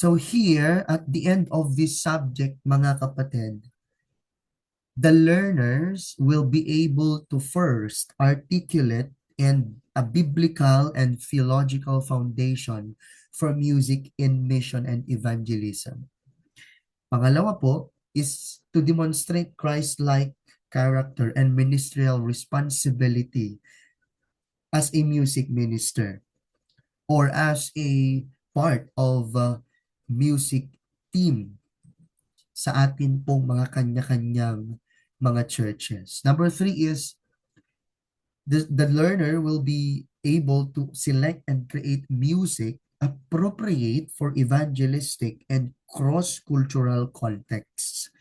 So here, at the end of this subject, mga kapatid, the learners will be able to first articulate and a biblical and theological foundation for music in mission and evangelism. Pangalawa po is to demonstrate Christ-like character and ministerial responsibility as a music minister or as a part of music team sa atin pong mga kanya-kanyang mga churches. Number three is the learner will be able to select and create music appropriate for evangelistic and cross-cultural contexts.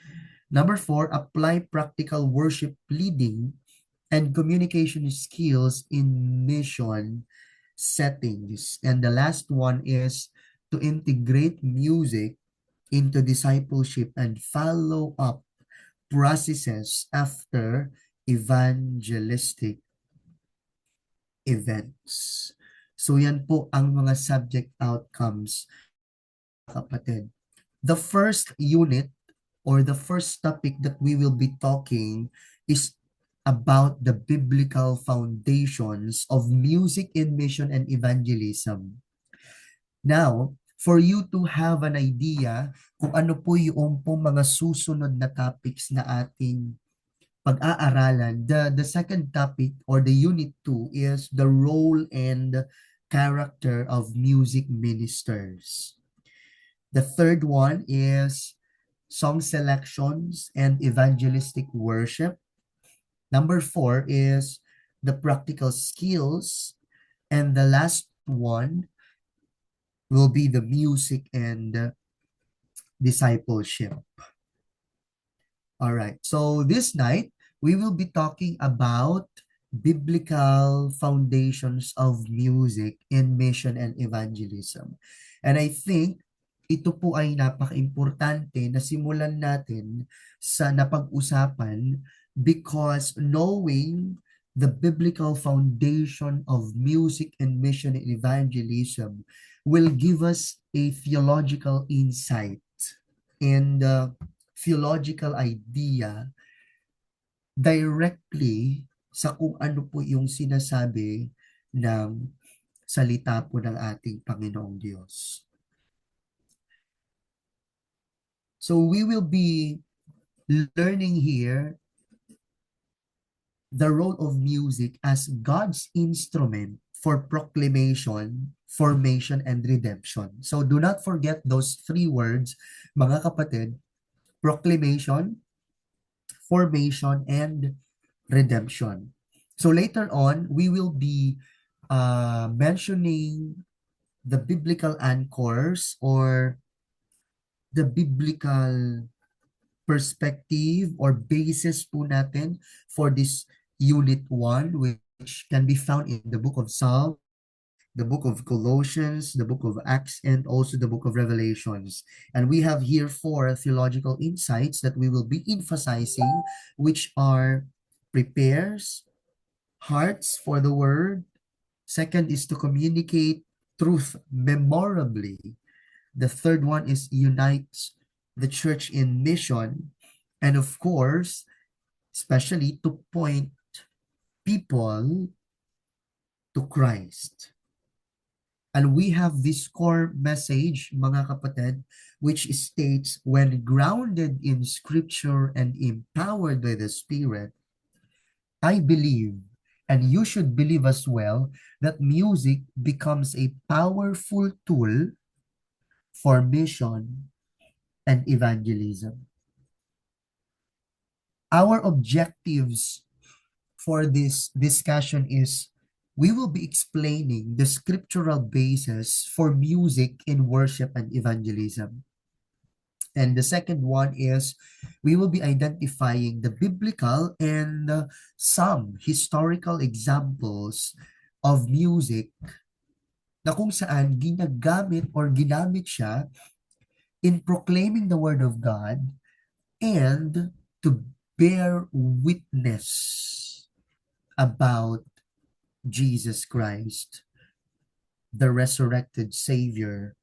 Number four, apply practical worship leading and communication skills in mission settings. And the last one is to integrate music into discipleship and follow up processes after evangelistic events. So yan po ang mga subject outcomes, kapatid. The first unit or the first topic that we will be talking is about the biblical foundations of music in mission and evangelism. Now, for you to have an idea kung ano po yung pong mga susunod na topics na ating pag-aaralan, the second topic or the unit 2 is the role and character of music ministers. The third one is song selections and evangelistic worship. Number 4 is the practical skills. And the last one will be the music and discipleship. All right. So this night, we will be talking about biblical foundations of music in mission and evangelism. And I think ito po ay napaka-importante na simulan natin sa napag-usapan because knowing the biblical foundation of music and mission and evangelism will give us a theological insight and theological idea directly sa kung ano po yung sinasabi ng salita po ng ating Panginoong Diyos. So we will be learning here the role of music as God's instrument for proclamation, formation, and redemption. So do not forget those three words, mga kapatid: proclamation, formation, and redemption. So later on, we will be mentioning the biblical anchors or the biblical perspective or basis po natin for this unit 1, which can be found in the book of Psalms, the book of Colossians, the book of Acts, and also the book of Revelations. And we have here 4 theological insights that we will be emphasizing, which are prepares hearts for the word. Second is to communicate truth memorably. The third one is unites the church in mission. And of course, especially to point people to Christ. And we have this core message, mga kapatid, which states, when grounded in Scripture and empowered by the Spirit, I believe, and you should believe as well, that music becomes a powerful tool for mission and evangelism. Our objectives for this discussion is we will be explaining the scriptural basis for music in worship and evangelism. And the second one is we will be identifying the biblical and some historical examples of music na kung saan ginagamit or ginamit siya in proclaiming the word of God and to bear witness about Jesus Christ, the resurrected Savior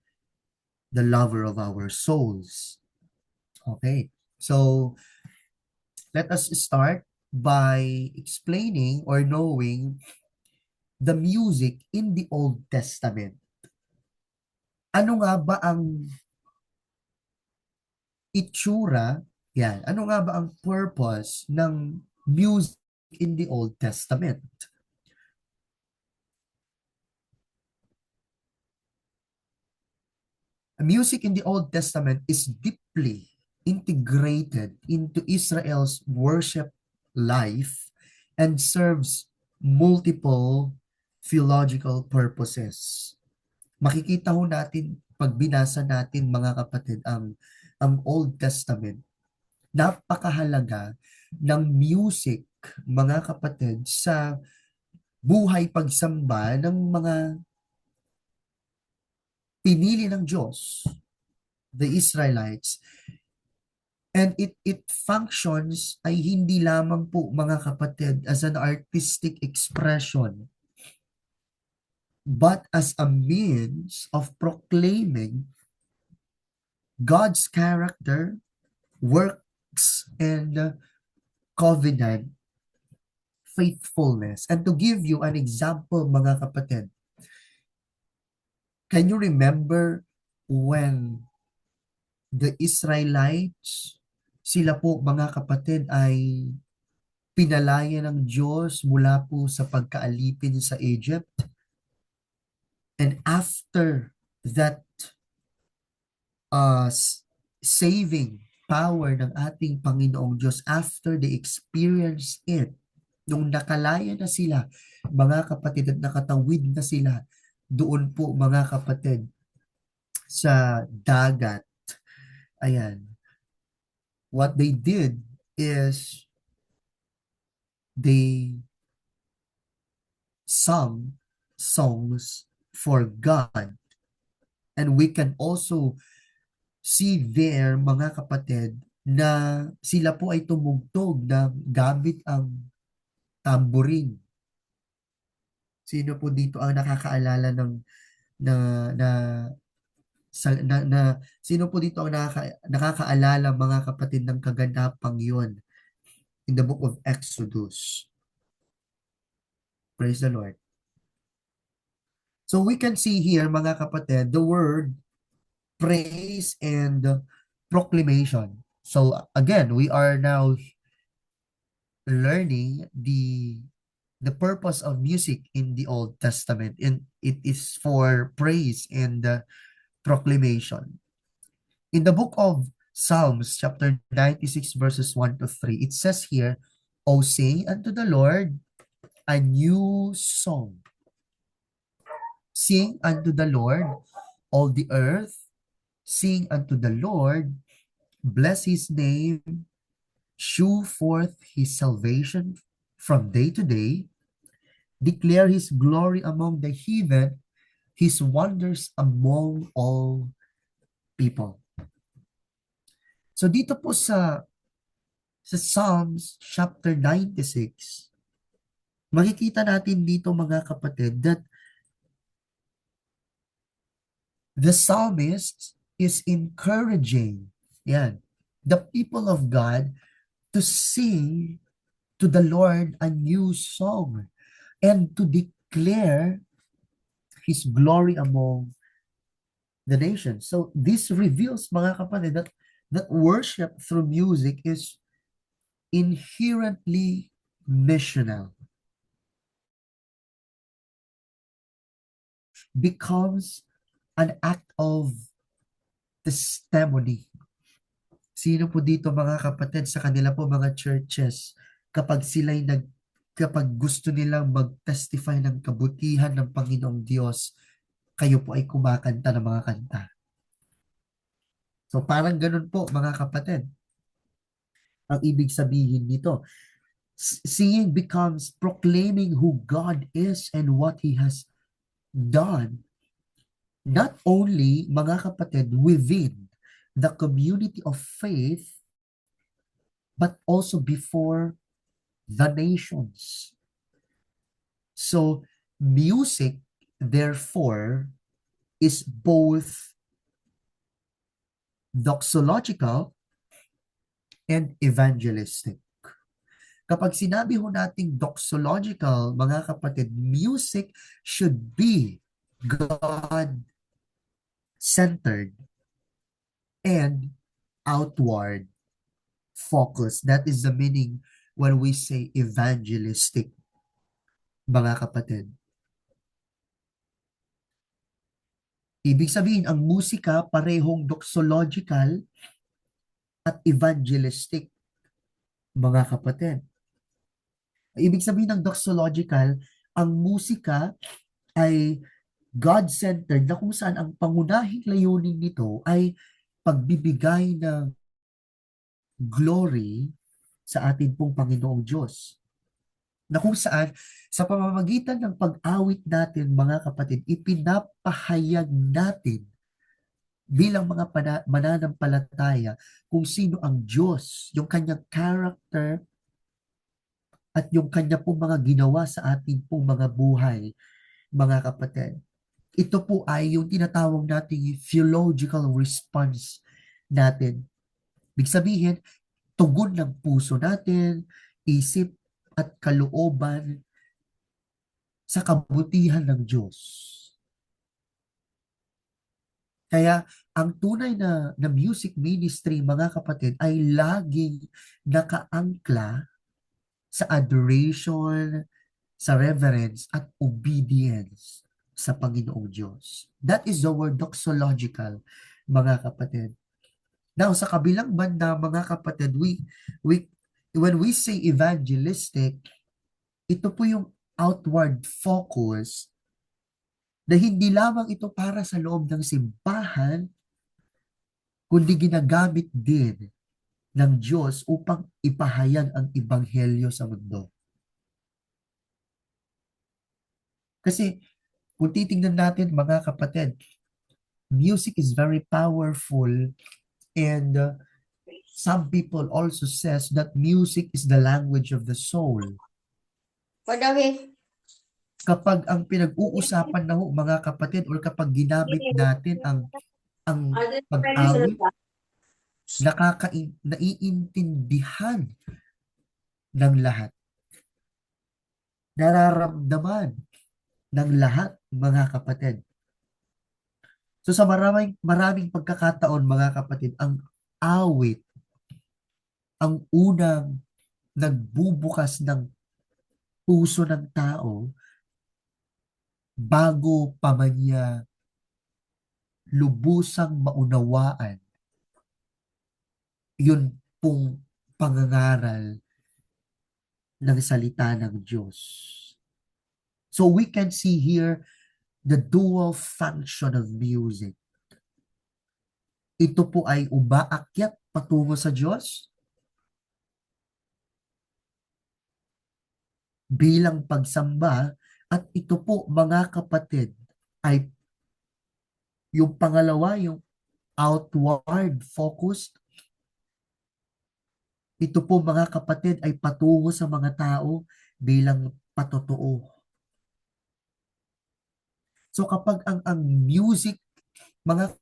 the lover of our souls. Okay, so let us start by explaining or knowing the music in the Old Testament. Ano nga ba ang itsura, yan, ano nga ba ang purpose ng music in the Old Testament? Music in the Old Testament is deeply integrated into Israel's worship life and serves multiple theological purposes. Makikita ho natin pag binasa natin mga kapatid ang Old Testament, napakahalaga ng music mga kapatid sa buhay pagsamba ng mga pinili ng Diyos, the Israelites. And it functions ay hindi lamang po mga kapatid as an artistic expression, but as a means of proclaiming God's character, works, and covenant faithfulness. And to give you an example mga kapatid, can you remember when the Israelites, sila po mga kapatid ay pinalaya ng Diyos mula po sa pagkaalipin sa Egypt. And after that saving power ng ating Panginoong Diyos, after they experience it, nung nakalaya na sila, mga kapatid, at nakatawid na sila, doon po mga kapatid, sa dagat, ayan, what they did is they sung songs for God. And we can also see there, mga kapatid, na sila po ay tumugtog na gamit ang tambourine. Sino po dito ang nakakaalala ng na na sino po dito ang nakakaalala mga kapatid ng kaganapang yon in the book of Exodus? Praise the Lord. So we can see here mga kapatid the word praise and proclamation. So again, we are now learning the purpose of music in the Old Testament, and it is for praise and proclamation. In the book of Psalms, chapter 96, verses 1 to 3, it says here, O sing unto the Lord a new song. Sing unto the Lord, all the earth. Sing unto the Lord, bless his name, shew forth his salvation from day to day, declare his glory among the heathen, his wonders among all people. So dito po sa Psalms chapter 96, makikita natin dito mga kapatid that the psalmist is encouraging the people of God to sing to the Lord a new song and to declare his glory among the nations. So this reveals mga kapatid that worship through music is inherently missional, becomes an act of testimony. Sino po dito mga kapatid sa kanila po mga churches, kapag gusto nilang mag-testify ng kabutihan ng Panginoong Diyos, kayo po ay kumakanta ng mga kanta. So parang ganun po mga kapatid. Ang ibig sabihin nito, singing becomes proclaiming who God is and what He has done. Not only mga kapatid within the community of faith, but also before the nations. So music, therefore, is both doxological, and evangelistic. Kapag sinabi ho nating doxological, mga kapatid, music should be God-centered and outward focus. That is the meaning when we say evangelistic, mga kapatid. Ibig sabihin, ang musika parehong doxological at evangelistic, mga kapatid. Ibig sabihin ng doxological, ang musika ay God-centered na kung saan ang pangunahing layunin nito ay pagbibigay ng glory sa ating pong Panginoong Diyos. Na kung saan, sa pamamagitan ng pag-awit natin, mga kapatid, ipinapahayag natin bilang mga mananampalataya kung sino ang Diyos, yung kanyang character at yung kanya pong mga ginawa sa ating pong mga buhay, mga kapatid. Ito po ay yung tinatawag nating theological response natin. Ibig sabihin, tugon ng puso natin, isip at kalooban sa kabutihan ng Diyos. Kaya ang tunay na music ministry, mga kapatid, ay laging nakaangkla sa adoration, sa reverence at obedience sa Panginoong Diyos. That is the word doxological, mga kapatid. Now, sa kabilang banda, mga kapatid, when we say evangelistic, ito po yung outward focus na hindi lamang ito para sa loob ng simbahan, kundi ginagamit din ng Diyos upang ipahayag ang ebanghelyo sa mundo. Kasi kung titingnan natin, mga kapatid, music is very powerful, and some people also says that music is the language of the soul. Kapag ang pinag-uusapan na ho, mga kapatid, or kapag ginamit natin ang pag-awit, naiintindihan ng lahat. Nararamdaman ng lahat, mga kapatid. So sa maraming pagkakataon, mga kapatid, ang awit, ang unang nagbubukas ng puso ng tao bago pa man niya lubusang maunawaan yun pong pangangaral ng salita ng Diyos. So we can see here the dual function of music. Ito po ay umaakyat patungo sa Diyos bilang pagsamba, at ito po, mga kapatid, ay yung pangalawa, yung outward focused. Ito po, mga kapatid, ay patungo sa mga tao bilang patotoo. So kapag ang music, mga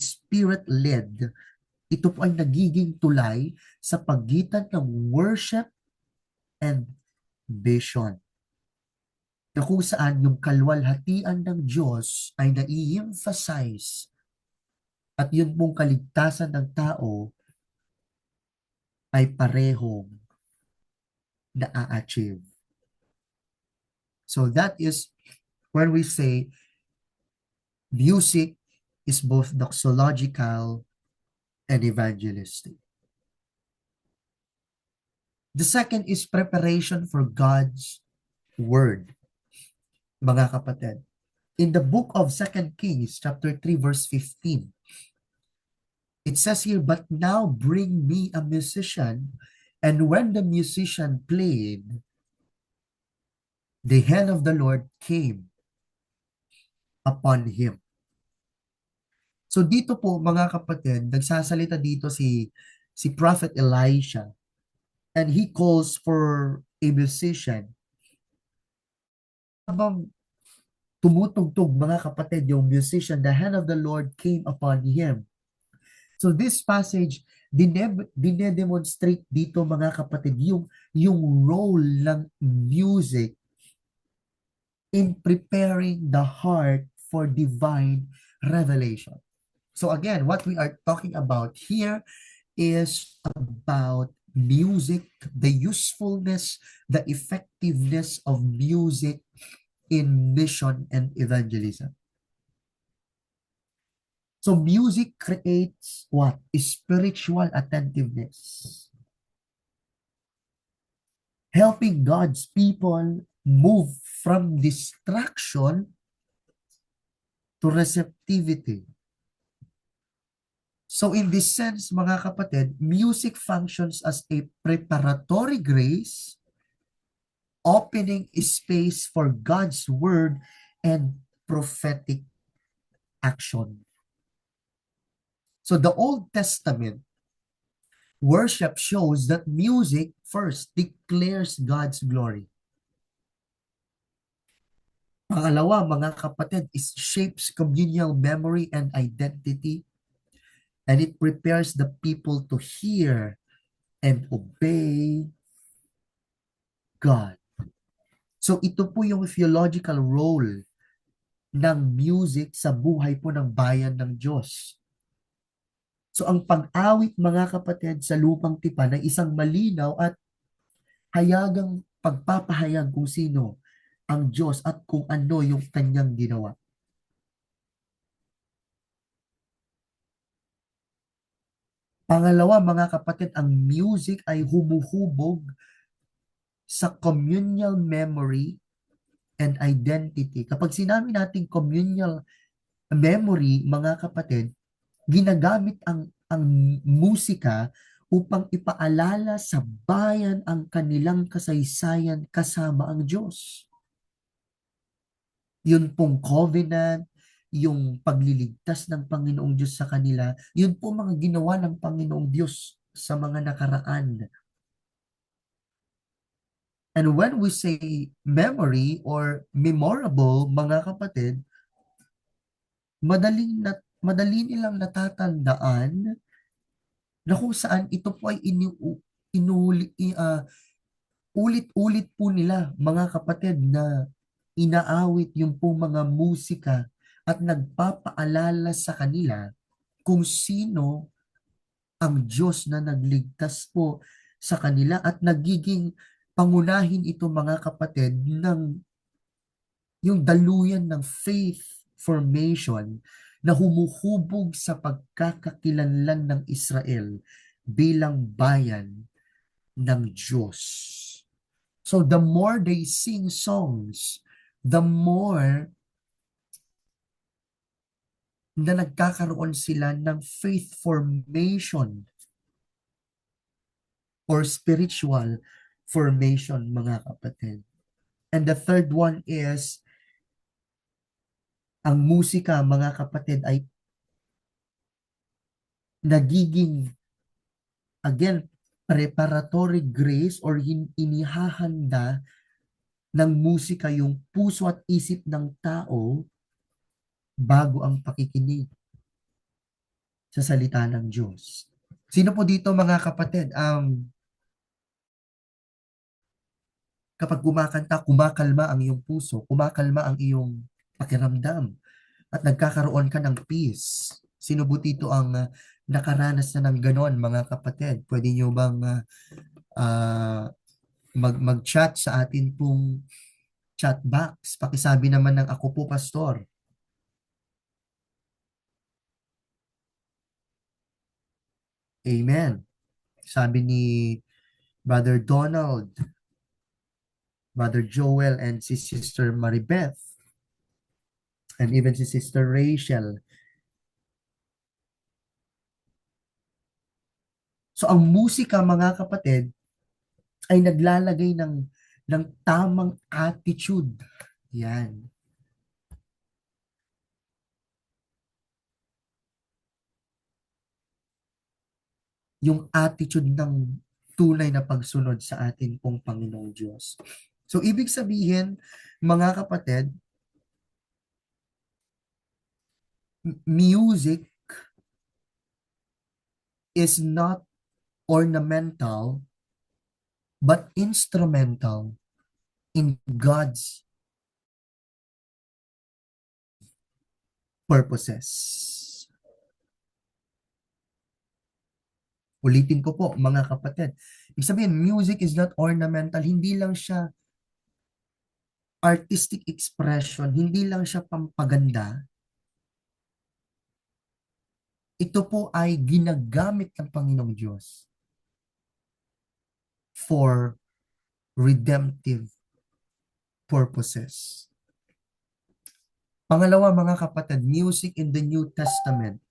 spirit-led, ito po ay nagiging tulay sa pagitan ng worship and vision. Na kung saan yung kalwalhatian ng Diyos ay nai-emphasize, at yun pong kaligtasan ng tao ay parehong na-achieve. So that is when we say music is both doxological and evangelistic. The second is preparation for God's word, mga kapatid. In the book of 2 Kings, chapter 3, verse 15, it says here, "But now bring me a musician." And when the musician played, the hand of the Lord came upon him. So dito po, mga kapatid, nagsasalita dito si Prophet Elisha, and he calls for a musician. Habang tumutugtog, mga kapatid, yung musician, the hand of the Lord came upon him. So this passage, dinedemonstrate dito, mga kapatid, yung role ng music in preparing the heart for divine revelation. So again, what we are talking about here is about music, the usefulness, the effectiveness of music in mission and evangelism. So music creates what? Spiritual attentiveness, helping God's people move from distraction to receptivity. So in this sense, mga kapatid, music functions as a preparatory grace, opening space for God's word and prophetic action. So the Old Testament worship shows that music first declares God's glory. Pangalawa, mga kapatid, is shapes communal memory and identity, and it prepares the people to hear and obey God. So ito po yung theological role ng music sa buhay po ng bayan ng Diyos. So ang pag-awit, mga kapatid, sa lupang tipan ay isang malinaw at hayagang pagpapahayag kung sino ang Diyos at kung ano yung kanyang ginawa. Pangalawa, mga kapatid, ang music ay humuhubog sa communal memory and identity. Kapag sinabi natin communal memory, mga kapatid, ginagamit ang musika upang ipaalala sa bayan ang kanilang kasaysayan kasama ang Diyos. Yun pong covenant, yung pagliligtas ng Panginoong Diyos sa kanila, yun po mga ginawa ng Panginoong Diyos sa mga nakaraan. And when we say memory or memorable, mga kapatid, madali nilang natatandaan na kung saan ito po ay ulit-ulit po nila, mga kapatid, na inaawit yung po mga musika at nagpapaalala sa kanila kung sino ang Diyos na nagligtas po sa kanila at nagiging pangunahin ito, mga kapatid, ng yung daluyan ng faith formation na humuhubog sa pagkakakilanlan ng Israel bilang bayan ng Diyos. So the more they sing songs, the more na nagkakaroon sila ng faith formation or spiritual formation, mga kapatid. And the third one is, ang musika, mga kapatid, ay nagiging, again, preparatory grace or inihahanda ng musika yung puso at isip ng tao bago ang pakikinig sa salita ng Diyos. Sino po dito, mga kapatid, kapag kumakanta, kumakalma ang iyong puso, kumakalma ang iyong pakiramdam, at nagkakaroon ka ng peace? Sino po dito ang nakaranas na ng ganon, mga kapatid? Pwede nyo bang mag-chat sa atin pong chat box? Pakisabi naman ng "Ako po, Pastor." Amen. Sabi ni Brother Donald, Brother Joel, and si Sister Maribeth, and even si Sister Rachel. So ang musika, mga kapatid, ay naglalagay ng tamang attitude. Yan. Yung attitude ng tunay na pagsunod sa atin pong Panginoong Diyos. So ibig sabihin, mga kapatid, Music is not ornamental but instrumental in God's purposes. Ulitin ko po, mga kapatid. Ibig sabihin, music is not ornamental. Hindi lang siya artistic expression. Hindi lang siya pampaganda. Ito po ay ginagamit ng Panginoong Diyos for redemptive purposes. Pangalawa, mga kapatid, music in the New Testament.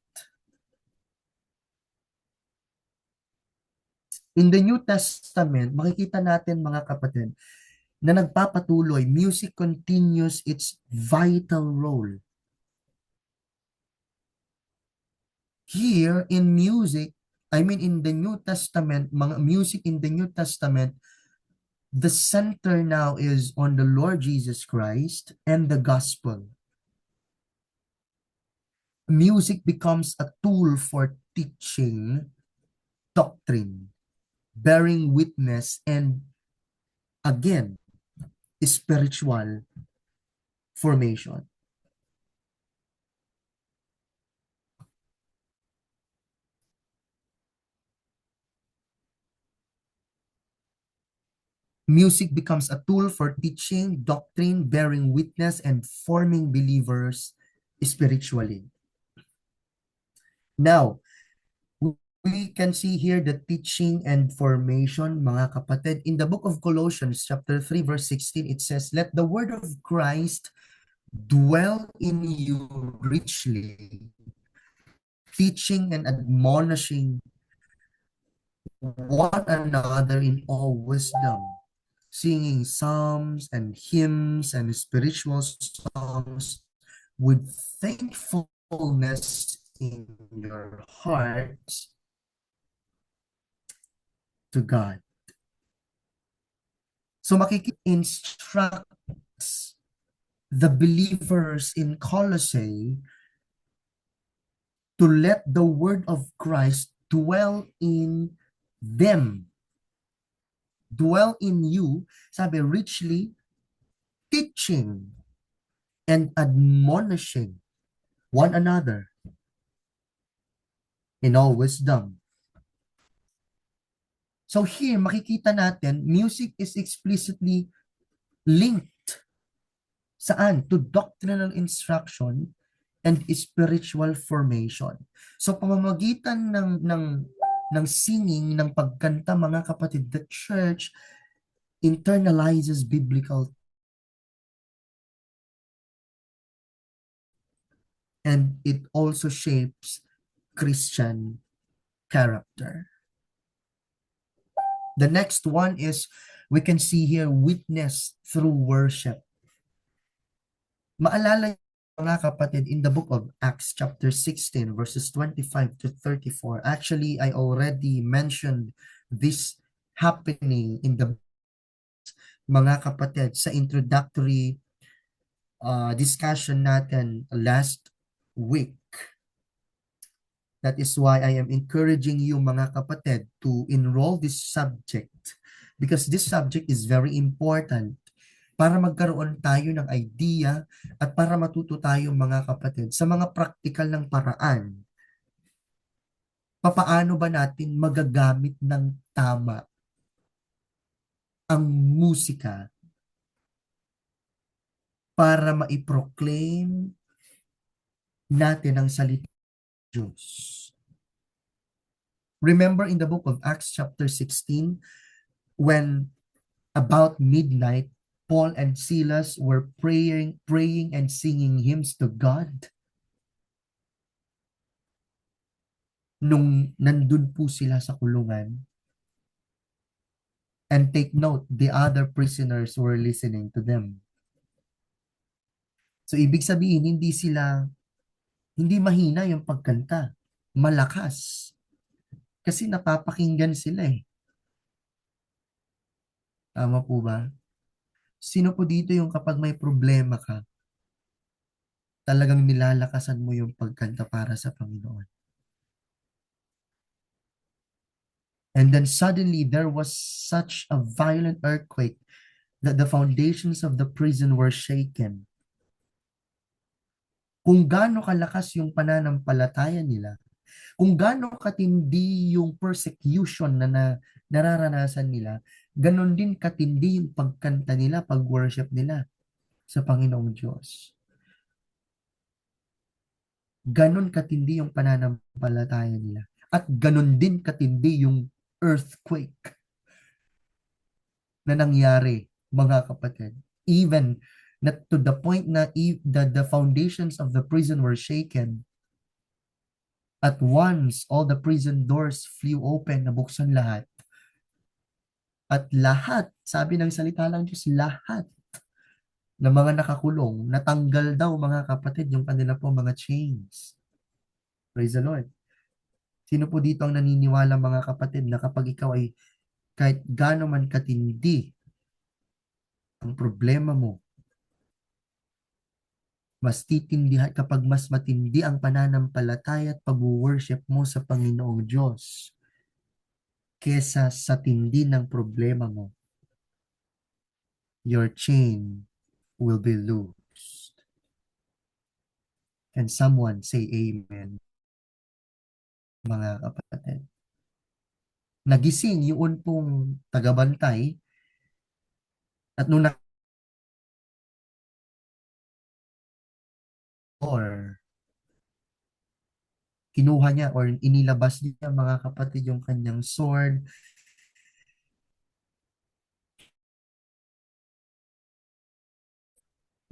In the New Testament, makikita natin, mga kapatid, na nagpapatuloy, music continues its vital role. Here in music, in the New Testament, mga music in the New Testament, the center now is on the Lord Jesus Christ and the gospel. Music becomes a tool for teaching doctrine, bearing witness, and again, spiritual formation. Music becomes a tool for teaching doctrine, bearing witness, and forming believers spiritually. Now, we can see here the teaching and formation, mga kapatid. In the book of Colossians, chapter 3, verse 16, it says, "Let the word of Christ dwell in you richly, teaching and admonishing one another in all wisdom, singing psalms and hymns and spiritual songs with thankfulness in your hearts to God." So instructs the believers in Colossae to let the word of Christ dwell in them. Dwell in you, sabi, richly teaching and admonishing one another in all wisdom. So here, makikita natin, music is explicitly linked saan? To doctrinal instruction and spiritual formation. So pamamagitan ng singing, ng pagkanta, mga kapatid, the church internalizes biblical and it also shapes Christian character. The next one is, we can see here, witness through worship. Maalala mga kapatid, in the book of Acts chapter 16 verses 25 to 34, actually I already mentioned this happening in the mga kapatid sa introductory discussion natin last week. That is why I am encouraging you, mga kapatid, to enroll this subject because this subject is very important para magkaroon tayo ng idea at para matuto tayo, mga kapatid, sa mga practical ng paraan. Papaano ba natin magagamit ng tama ang musika para maiproclaim natin ang salita ng Diyos. Remember in the book of Acts chapter 16, when about midnight, Paul and Silas were praying and singing hymns to God. Nung nandun po sila sa kulungan, and take note, the other prisoners were listening to them. So ibig sabihin, hindi mahina yung pagkanta. Malakas. Kasi napapakinggan sila eh. Tama po ba? Sino po dito yung kapag may problema ka, talagang nilalakasan mo yung pagkanta para sa Panginoon. And then suddenly there was such a violent earthquake that the foundations of the prison were shaken. Kung gaano kalakas yung pananampalataya nila, kung gaano katindi yung persecution na nararanasan nila, ganon din katindi yung pagkanta nila, pag-worship nila sa Panginoong Diyos. Ganon katindi yung pananampalataya nila. At ganon din katindi yung earthquake na nangyari, mga kapatid. Even na to the point na the foundations of the prison were shaken. At once, all the prison doors flew open, nabuksan lahat. At lahat, sabi ng salita ng Diyos, lahat ng mga nakakulong, natanggal daw mga kapatid yung kanila po mga chains. Praise the Lord. Sino po dito ang naniniwala mga kapatid na kapag ikaw ay kahit gaano man katindi ang problema mo, mas titindihan kapag mas matindi ang pananampalataya at pag-worship mo sa Panginoong Diyos kesa sa tindi ng problema mo, your chain will be loosed. Can someone say amen, mga kapatid? Nagising yun pong tagabantay at nung or kinuha niya or inilabas niya mga kapatid yung kanyang sword,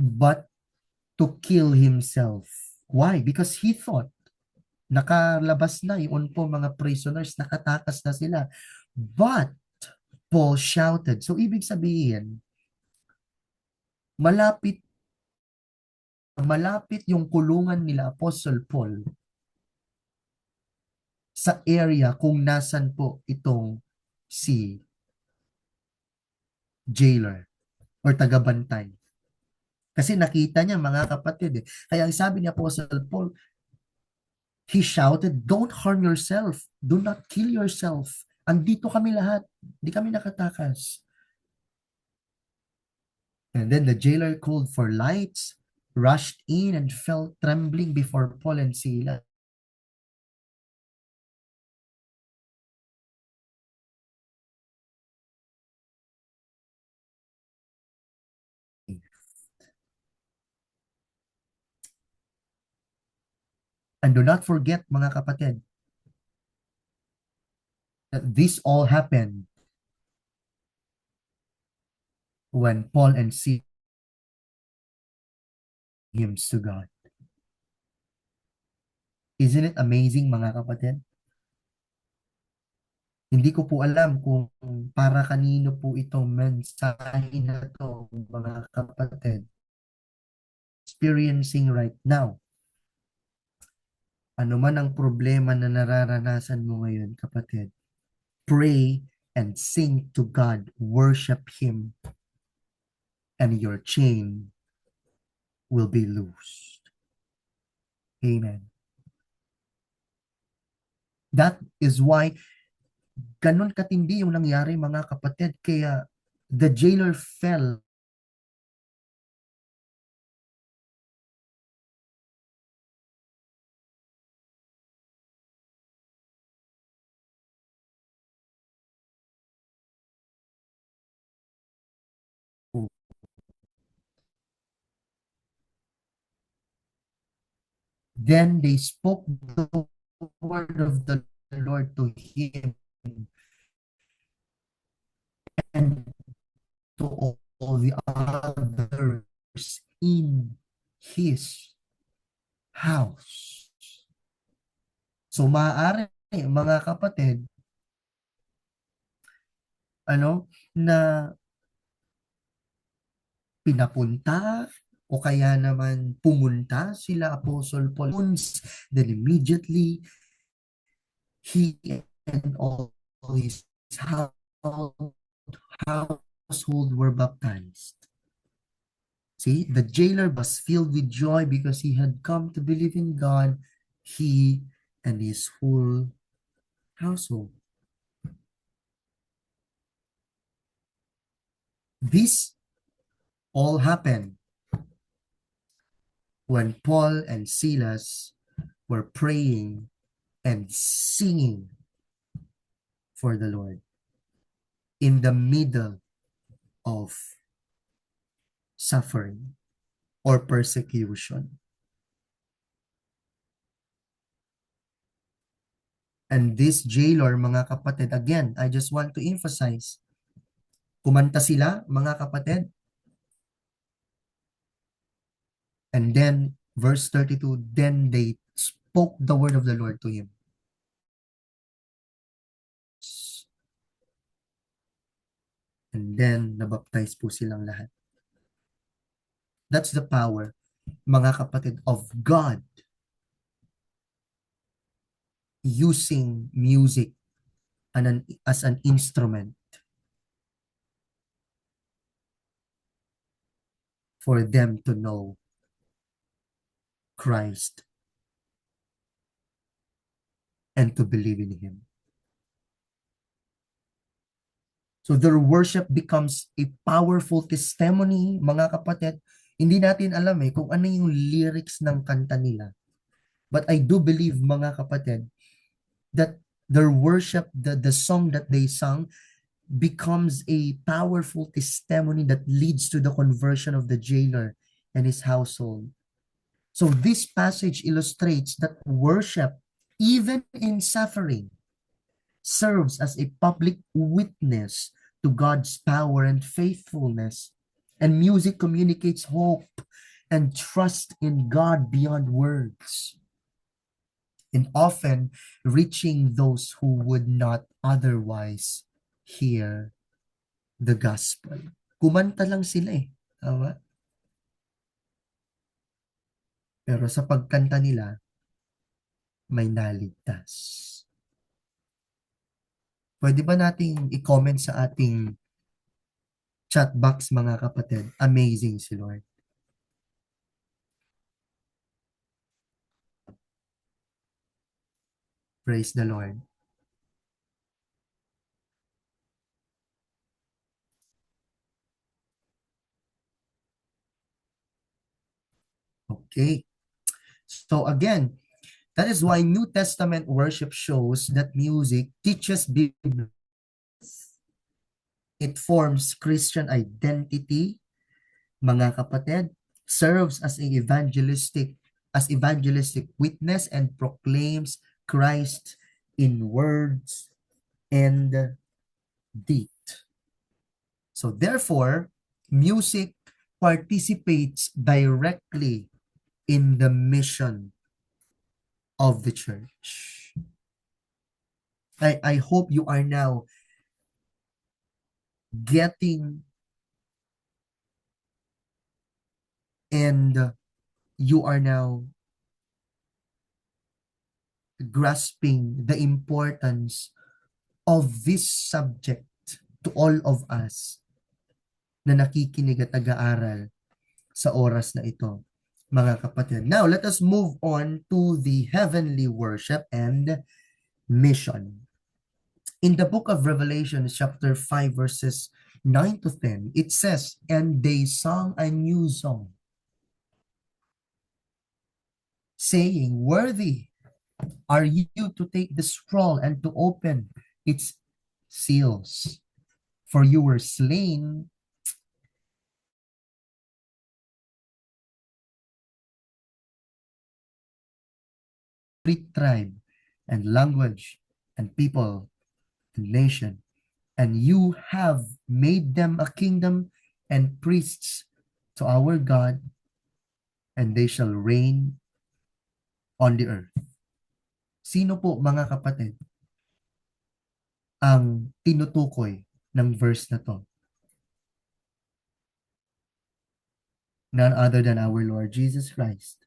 but to kill himself. Why? Because he thought nakalabas na yung po mga prisoners, nakatakas na sila. But Paul shouted. So ibig sabihin, malapit malapit yung kulungan nila Apostle Paul sa area kung nasan po itong si jailer or tagabantay. Kasi nakita niya mga kapatid eh. Kaya ang sabi ni Apostle Paul, he shouted, "Don't harm yourself. Do not kill yourself. Andito kami lahat. Hindi kami nakatakas." And then the jailer called for lights, rushed in, and fell trembling before Paul and Silas. And do not forget, mga kapatid, that this all happened when Paul and Silas hymns to God. Isn't it amazing, mga kapatid? Hindi ko po alam kung para kanino po itong mensahe na to, mga kapatid. Experiencing right now. Ano man ang problema na nararanasan mo ngayon, kapatid, pray and sing to God, worship Him, and your chain will be loosed. Amen. That is why ganun katindi yung nangyari mga kapatid. Kaya the jailer fell. Then they spoke the word of the Lord to him and to all the others in his house. So maaari mga kapatid, na pinapunta o kaya naman pumunta sila Apostle Paul, then immediately he and all his household were baptized. See, the jailer was filled with joy because he had come to believe in God, he and his whole household. This all happened when Paul and Silas were praying and singing for the Lord in the middle of suffering or persecution. And this jailer, mga kapatid, again, I just want to emphasize, kumanta sila, mga kapatid, and then, verse 32, then they spoke the word of the Lord to him. And then, nabaptize po silang lahat. That's the power, mga kapatid, of God using music as an instrument for them to know Christ and to believe in Him. So their worship becomes a powerful testimony, mga kapatid. Hindi natin alam kung ano yung lyrics ng kanta nila. But I do believe, mga kapatid, that their worship, the song that they sung, becomes a powerful testimony that leads to the conversion of the jailer and his household. So this passage illustrates that worship, even in suffering, serves as a public witness to God's power and faithfulness. And music communicates hope and trust in God beyond words, and often reaching those who would not otherwise hear the gospel. Kumanta lang sila Tama? Pero sa pagkanta nila, may naligtas. Pwede ba nating i-comment sa ating chat box, mga kapatid? Amazing si Lord. Praise the Lord. Okay. So again, that is why New Testament worship shows that music teaches Bible. It forms Christian identity, mga kapatid, serves as evangelistic witness, and proclaims Christ in words and deed. So therefore, music participates directly in the mission of the church. I hope you are now getting and you are now grasping the importance of this subject to all of us na nakikinig at nag-aaral sa oras na ito, mga kapatid. Now, let us move on to the heavenly worship and mission. In the book of Revelation, chapter 5, verses 9 to 10, it says, "And they sang a new song, saying, Worthy are you to take the scroll and to open its seals. For you were slain every tribe and language and people and nation, and you have made them a kingdom and priests to our God, and they shall reign on the earth." Sino po, mga kapatid, ang tinutukoy ng verse na to? None other than our Lord Jesus Christ.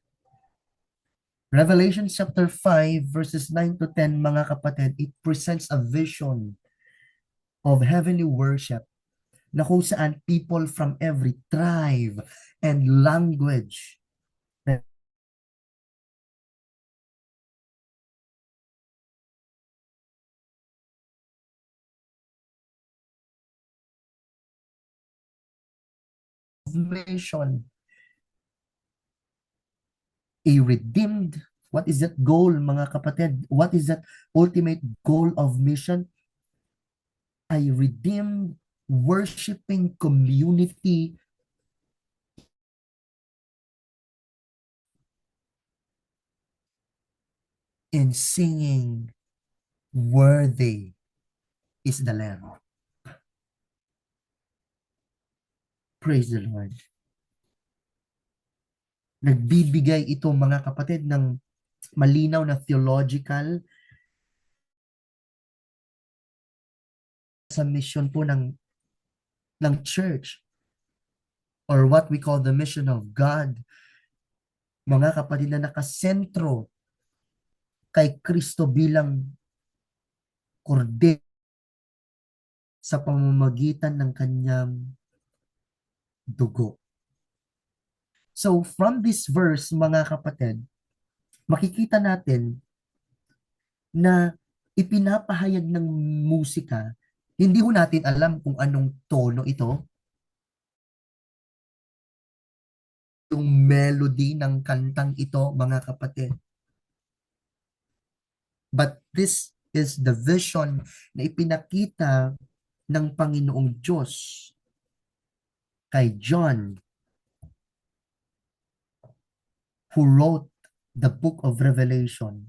Revelation chapter 5 verses 9 to 10, mga kapatid, it presents a vision of heavenly worship na kung saan people from every tribe and language mission, a redeemed, what is that goal mga kapatid? What is that ultimate goal of mission? A redeemed worshiping community in singing, worthy is the Lamb. Praise the Lord. Nagbibigay ito mga kapatid ng malinaw na theological sa mission po ng church or what we call the mission of God. Mga kapatid na nakasentro kay Kristo bilang kordero sa pamamagitan ng kanyang dugo. So from this verse, mga kapatid, makikita natin na ipinapahayag ng musika, hindi ho natin alam kung anong tono ito, yung melody ng kantang ito, mga kapatid. But this is the vision na ipinakita ng Panginoong Diyos kay John, who wrote the book of Revelation.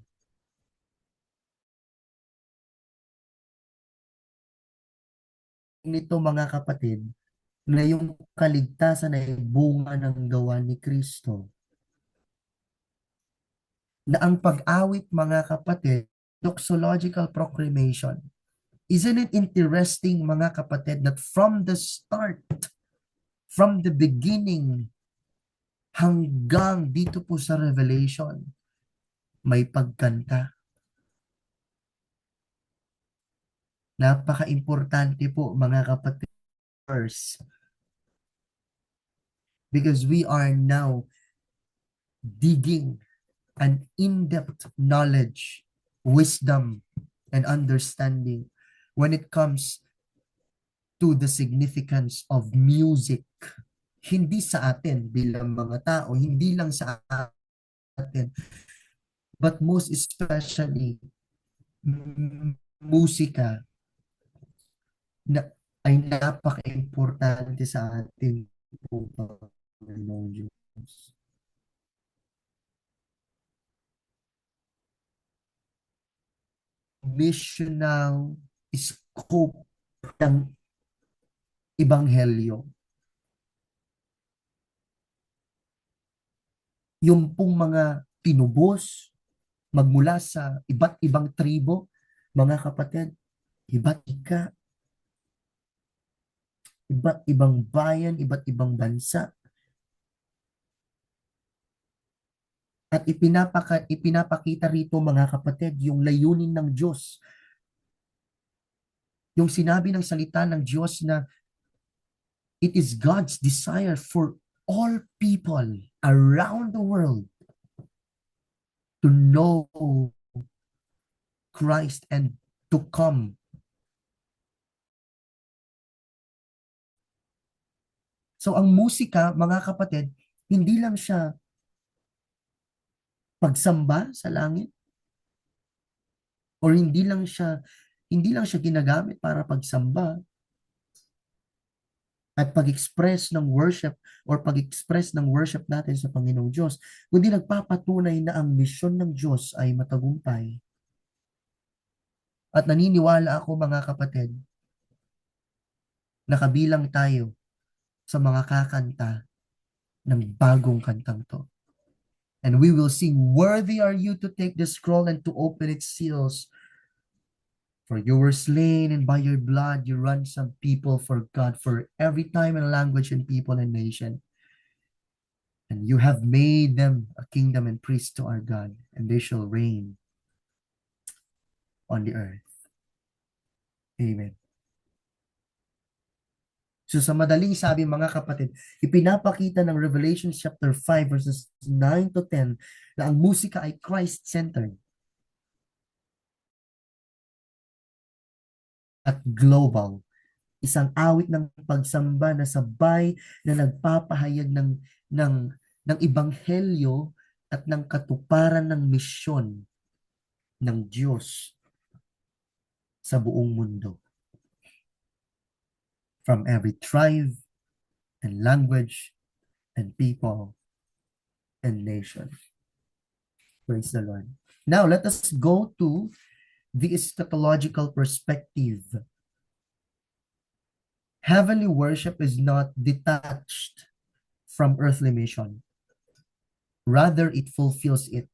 Nito mga kapatid, na yung kaligtasan ay bunga ng gawa ni Kristo. Na ang pag-awit mga kapatid, doxological proclamation. Isn't it interesting mga kapatid that from the start, from the beginning, hanggang dito po sa Revelation, may pagkanta. Napaka-importante po mga kapatid, because we are now digging an in-depth knowledge, wisdom, and understanding when it comes to the significance of music. Hindi sa atin bilang mga tao, hindi lang sa atin, but most especially musika na ay napaka-importante sa atin po, Panginoong Diyos. Missional scope ng Ebanghelyo. Yung pong mga tinubos magmula sa iba't ibang tribo, mga kapatid, iba't ibang bayan, iba't ibang bansa. At ipinapakita rito mga kapatid yung layunin ng Diyos. Yung sinabi ng salita ng Diyos na it is God's desire for all people around the world to know Christ and to come. So ang musika, mga kapatid, hindi lang siya pagsamba sa langit or hindi lang siya ginagamit para pagsamba at pag-express ng worship or pag-express ng worship natin sa Panginoong Diyos, kundi nagpapatunay na ang misyon ng Diyos ay matagumpay. At naniniwala ako mga kapatid, na kabilang tayo sa mga kakanta ng bagong kantang to. And we will sing, "Worthy are you to take the scroll and to open its seals. For you were slain, and by your blood you ransomed people for God, for every time and language and people and nation. And you have made them a kingdom and priests to our God, and they shall reign on the earth." Amen. So sa madaling sabi mga kapatid, ipinapakita ng Revelation chapter 5 verses 9 to 10 na ang musika ay Christ-centered at global. Isang awit ng pagsamba na sabay na nagpapahayag ng ng ebanghelyo at ng katuparan ng misyon ng Diyos sa buong mundo. From every tribe and language and people and nation. Praise the Lord. Now, let us go to the eschatological perspective. Heavenly worship is not detached from earthly mission. Rather, it fulfills it.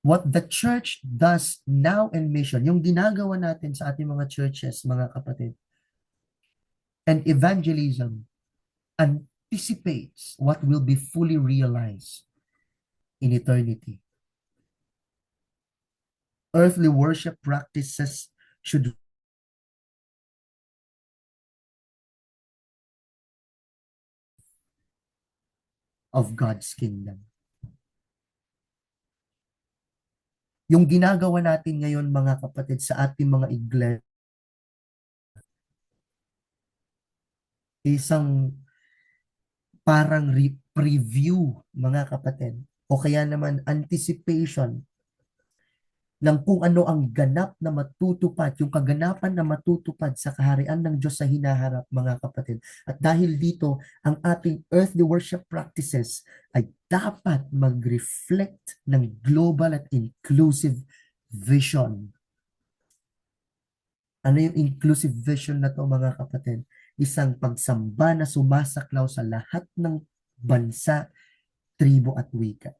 What the church does now in mission, yung ginagawa natin sa ating mga churches, mga kapatid, and evangelism anticipates what will be fully realized in eternity. Earthly worship practices should of God's kingdom. Yung ginagawa natin ngayon mga kapatid sa ating mga iglesia, isang parang preview mga kapatid o kaya naman anticipation ng kung ano ang ganap na matutupad, yung kaganapan na matutupad sa kaharian ng Diyos sa hinaharap, mga kapatid. At dahil dito, ang ating earthly worship practices ay dapat mag-reflect ng global at inclusive vision. Ano yung inclusive vision na to, mga kapatid? Isang pagsamba na sumasaklaw sa lahat ng bansa, tribo at wika.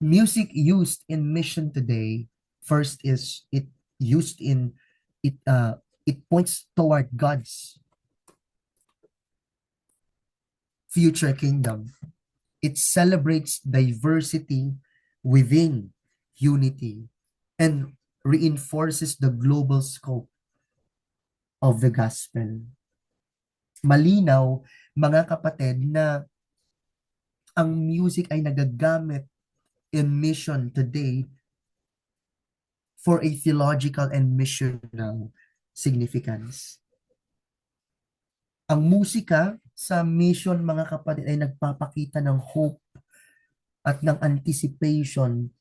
Music used in mission today, first is it used in it points toward God's future kingdom. It celebrates diversity within unity and reinforces the global scope of the gospel. Malinaw, mga kapatid, na ang music ay nagagamit in mission today for a theological and missional significance. Ang musika sa mission, mga kapatid, ay nagpapakita ng hope at ng anticipation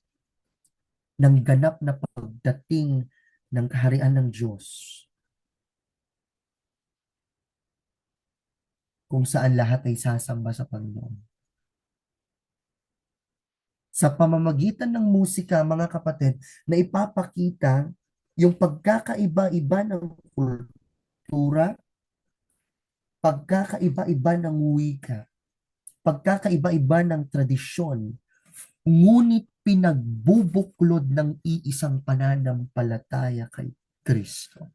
ng ganap na pagdating ng kaharian ng Diyos, kung saan lahat ay sasamba sa Panginoon. Sa pamamagitan ng musika, mga kapatid, na ipapakita yung pagkakaiba-iba ng kultura, pagkakaiba-iba ng wika, pagkakaiba-iba ng tradisyon, ngunit pinagbubuklod ng iisang pananampalataya kay Kristo.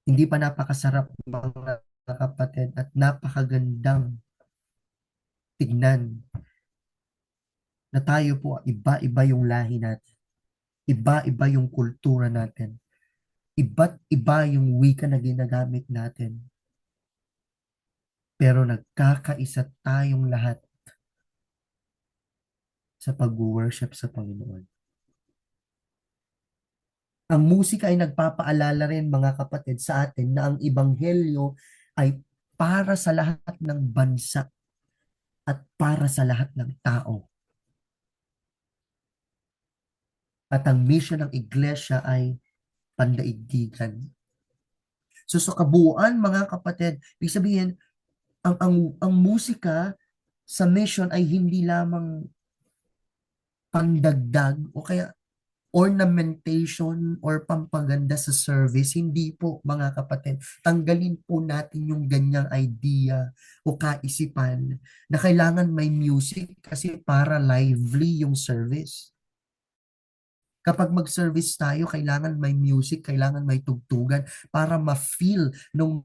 Hindi pa napakasarap, mga kapatid, at napakagandang tignan na tayo po, iba-iba yung lahi natin, iba-iba yung kultura natin, iba't iba yung wika na ginagamit natin, pero nagkakaisa tayong lahat sa pag-worship sa Panginoon. Ang musika ay nagpapaalala rin, mga kapatid, sa atin na ang ebanghelyo ay para sa lahat ng bansa at para sa lahat ng tao. At ang mission ng iglesia ay pandaigdigan. So sa kabuuan, mga kapatid, ibig sabihin, ang musika sa mission ay hindi lamang pandagdag o kaya ornamentation or pampaganda sa service. Hindi po, mga kapatid. Tanggalin po natin yung ganyang idea o kaisipan na kailangan may music kasi para lively yung service. Kapag mag-service tayo, kailangan may music, kailangan may tugtugan para ma-feel nung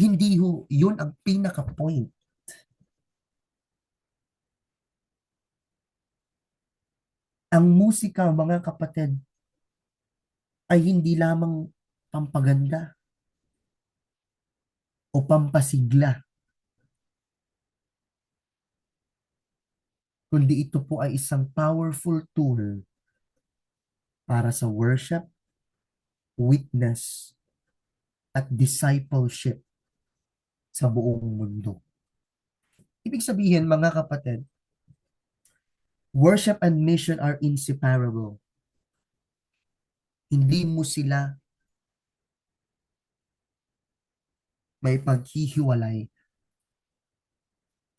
Hindi ho, yun ang pinaka-point. Ang musika, mga kapatid, ay hindi lamang pampaganda o pampasigla, kundi ito po ay isang powerful tool para sa worship, witness, at discipleship sa buong mundo. Ibig sabihin, mga kapatid, worship and mission are inseparable. Hindi mo sila may paghihiwalay.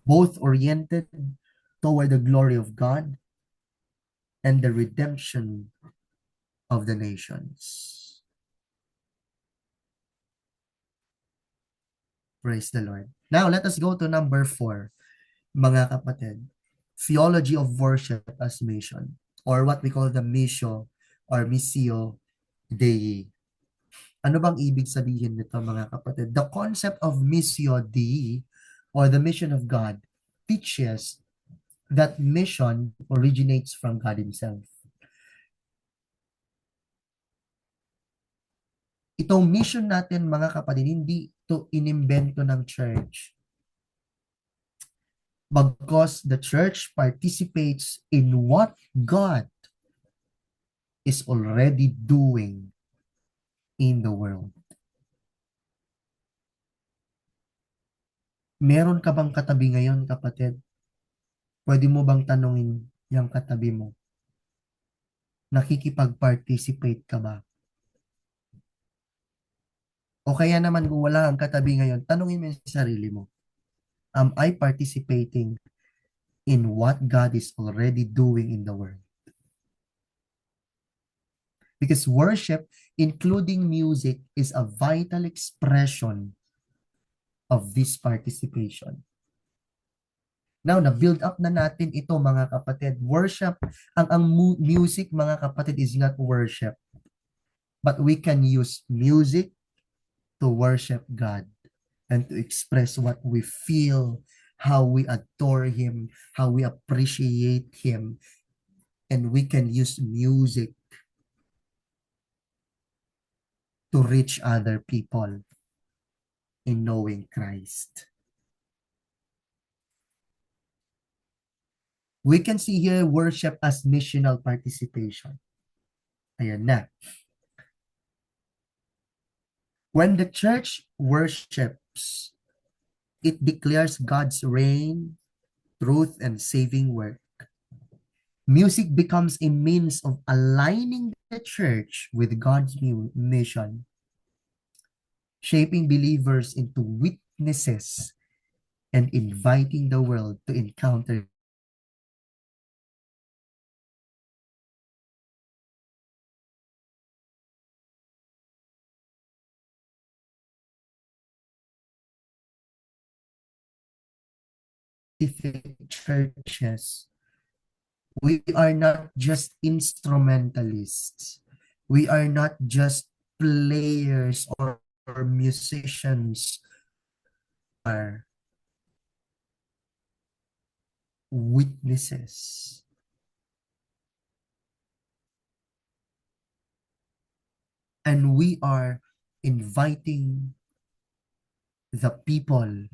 Both oriented toward the glory of God and the redemption of the nations. Praise the Lord. Now, let us go to number 4, mga kapatid. Theology of worship as mission, or what we call the missio or missio Dei. Ano bang ibig sabihin nito, mga kapatid? The concept of missio Dei, or the mission of God, teaches that mission originates from God Himself. Itong mission natin, mga kapatid, hindi ito inimbento ng church. Because the church participates in what God is already doing in the world. Meron ka bang katabi ngayon, kapatid? Pwede mo bang tanungin yung katabi mo? Nakikipag-participate ka ba? O kaya naman kung wala kang katabi ngayon, tanungin mo yung sarili mo. Am I participating in what God is already doing in the world? Because worship, including music, is a vital expression of this participation. Now, na-build up na natin ito, mga kapatid. Worship, ang music, mga kapatid, is not worship. But we can use music to worship God and to express what we feel, how we adore Him, how we appreciate Him. And we can use music to reach other people in knowing Christ. We can see here worship as missional participation. Ayan na. When the church worships, it declares God's reign, truth, and saving work. Music becomes a means of aligning the church with God's mission, shaping believers into witnesses and inviting the world to encounter churches. We are not just instrumentalists. We are not just players or musicians. Are witnesses. And we are inviting the people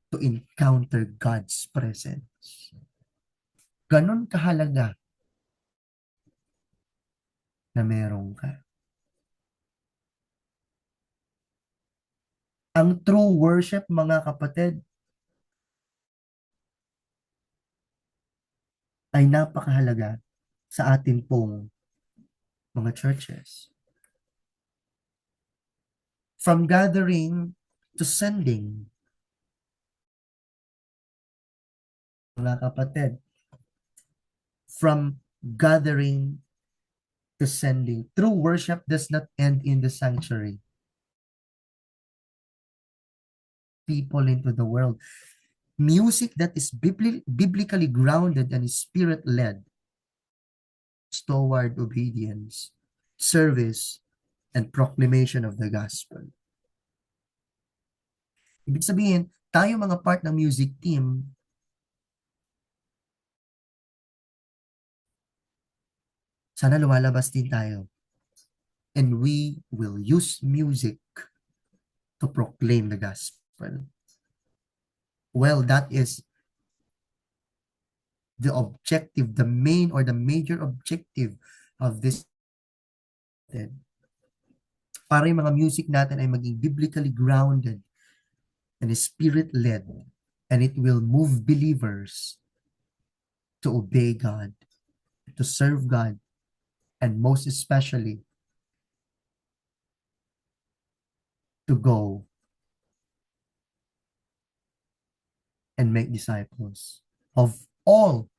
to encounter God's presence. Ganon kahalaga na meron ka. Ang true worship, mga kapatid, ay napakahalaga sa atin pong mga churches. From gathering to sending, mga kapatid, from gathering to sending. True worship does not end in the sanctuary. People into the world. Music that is biblically grounded and spirit-led toward obedience, service, and proclamation of the gospel. Ibig sabihin, tayo mga part ng music team, sana lumalabas din tayo. And we will use music to proclaim the gospel. Well, that is the objective, the main or the major objective of this. Para yung mga music natin ay maging biblically grounded and spirit-led, and it will move believers to obey God, to serve God, and most especially to go and make disciples of all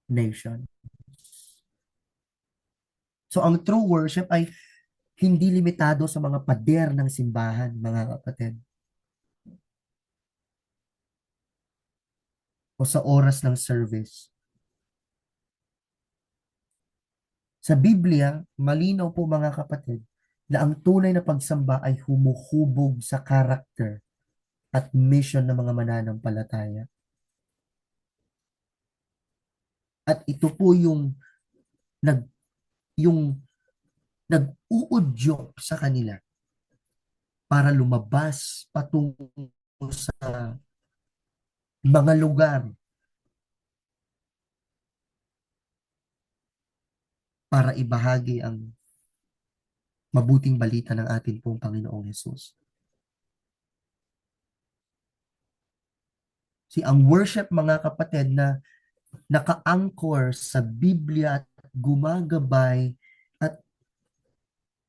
nations. So ang true worship ay hindi limitado sa mga pader ng simbahan, mga kapatid, o sa oras ng service. Sa Biblia, malinaw po mga kapatid, na ang tunay na pagsamba ay humuhubog sa karakter at mission ng mga mananampalataya. At ito po nag yung nag-uudyok sa kanila para lumabas patungo sa mga lugar para ibahagi ang mabuting balita ng ating pong Panginoong Hesus. Ang worship mga kapatid na naka-anchor sa Biblia at gumagabay at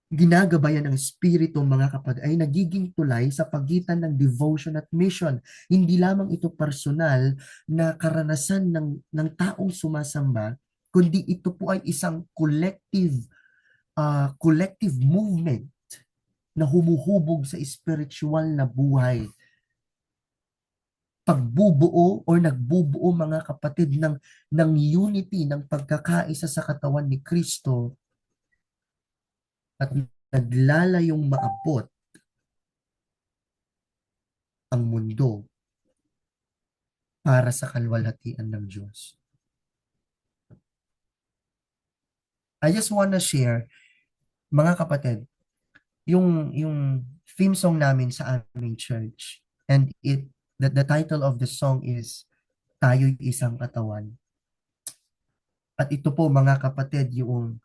ginagabayan ng Espiritu mga kapatid ay nagiging tulay sa pagitan ng devotion at mission. Hindi lamang ito personal na karanasan ng taong sumasamba, kundi ito po ay isang collective movement na humuhubog sa spiritual na buhay. Pagbubuo o nagbubuo mga kapatid ng unity, ng pagkakaisa sa katawan ni Kristo at naglalayong maabot ang mundo para sa kalwalhatian ng Diyos. I just wanna share, mga kapatid, yung theme song namin sa aming church. And the title of the song is Tayo'y Isang Katawan. At ito po mga kapatid, yung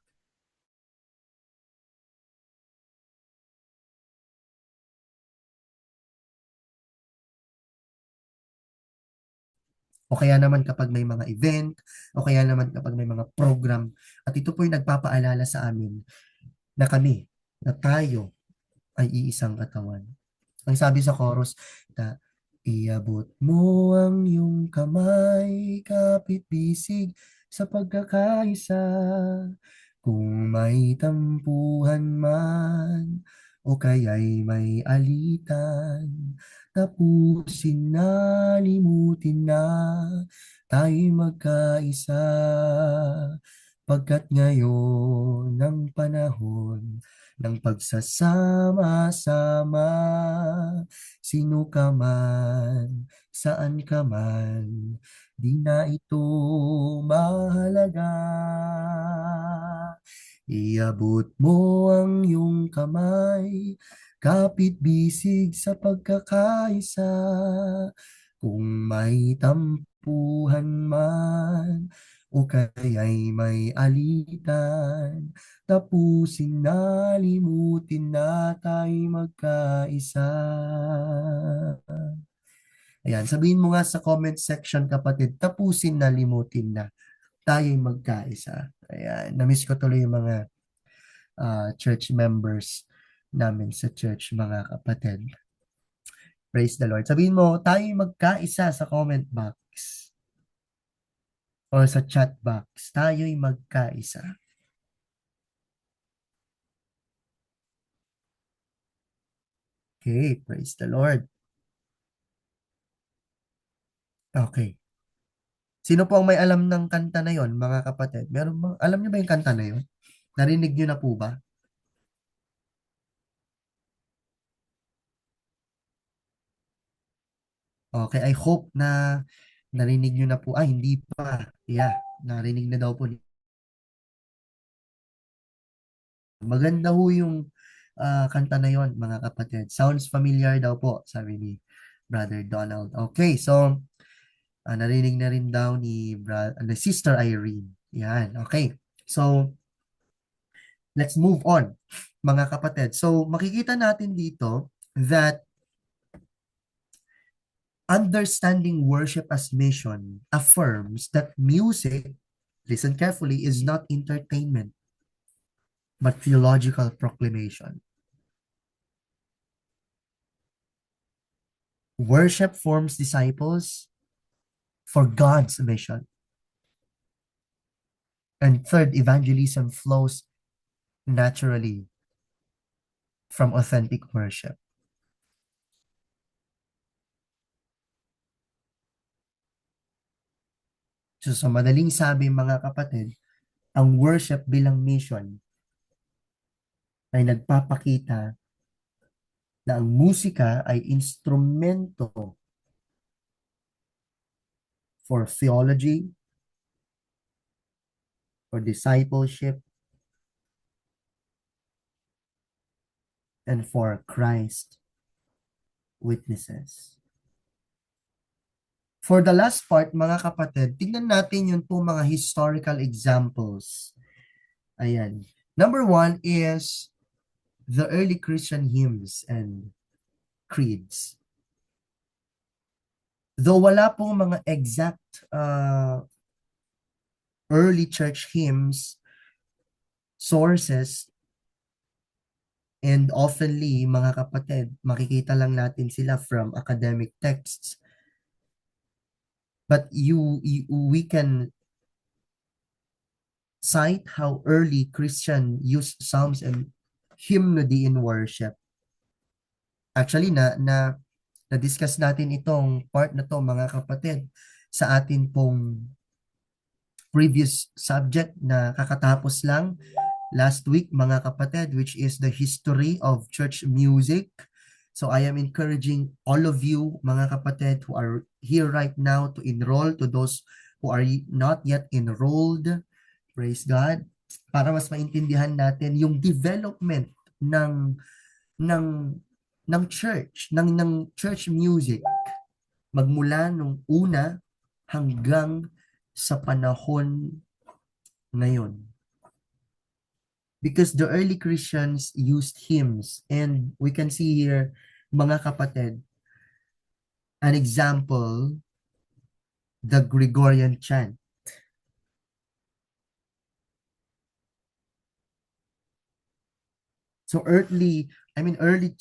o kaya naman kapag may mga event, o kaya naman kapag may mga program. At ito po yung nagpapaalala sa amin na kami, na tayo ay iisang katawan. Ang sabi sa chorus, na iabot mo ang iyong kamay, kapit bisig sa pagkakaisa. Kung may tampuhan man, o kaya'y may alitan, tapusin na, limutin na, tayo'y magkaisa. Pagkat ngayon ang panahon ng pagsasama-sama, sino ka man, saan ka man, di na ito mahalaga. Iabot mo ang iyong kamay, kapit bisig sa pagkakaisa. Kung may tampuhan man, o kaya'y may alitan, tapusin na, limutin na, tayo'y magkaisa. Ayan, sabihin mo nga sa comment section kapatid, tapusin na, limutin na, tayo'y magkaisa. Ayan, na-miss ko tuloy yung mga church members namin sa church, mga kapatid. Praise the Lord. Sabihin mo, tayo'y magkaisa sa comment box or sa chat box. Tayo'y magkaisa. Okay, praise the Lord. Okay. Sino po ang may alam ng kanta na yon, mga kapatid? Meron bang, alam niyo ba yung kanta na yon? Narinig niyo na po ba? Okay, I hope na narinig nyo na po. Ay, hindi pa. Yeah, narinig na daw po. Maganda ho yung kanta na yon, mga kapatid. Sounds familiar daw po, sabi ni Brother Donald. Okay, so narinig na rin daw ni Sister Irene. Yan, okay. So, let's move on, mga kapatid. So, makikita natin dito that understanding worship as mission affirms that music, listen carefully, is not entertainment, but theological proclamation. Worship forms disciples for God's mission. And third, evangelism flows naturally from authentic worship. So sa madaling sabi, mga kapatid, ang worship bilang mission ay nagpapakita na ang musika ay instrumento for theology, for discipleship, and for Christ witnesses. For the last part, mga kapatid, tingnan natin yun po mga historical examples. Ayan. Number one is the early Christian hymns and creeds. Though wala pong mga exact early church hymns, sources, and oftenly, mga kapatid, makikita lang natin sila from academic texts. But we can cite how early Christian used psalms and hymnody in worship. Actually, na-discuss natin itong part na to, mga kapatid, sa atin pong previous subject na kakatapos lang last week, mga kapatid, which is the history of church music. So I am encouraging all of you, mga kapatid, who are here right now to enroll, to those who are not yet enrolled, praise God, para mas maintindihan natin yung development ng ng church, ng church music magmula nung una hanggang sa panahon ngayon. Because the early Christians used hymns, and we can see here, mga kapatid, an example, the Gregorian chant. So early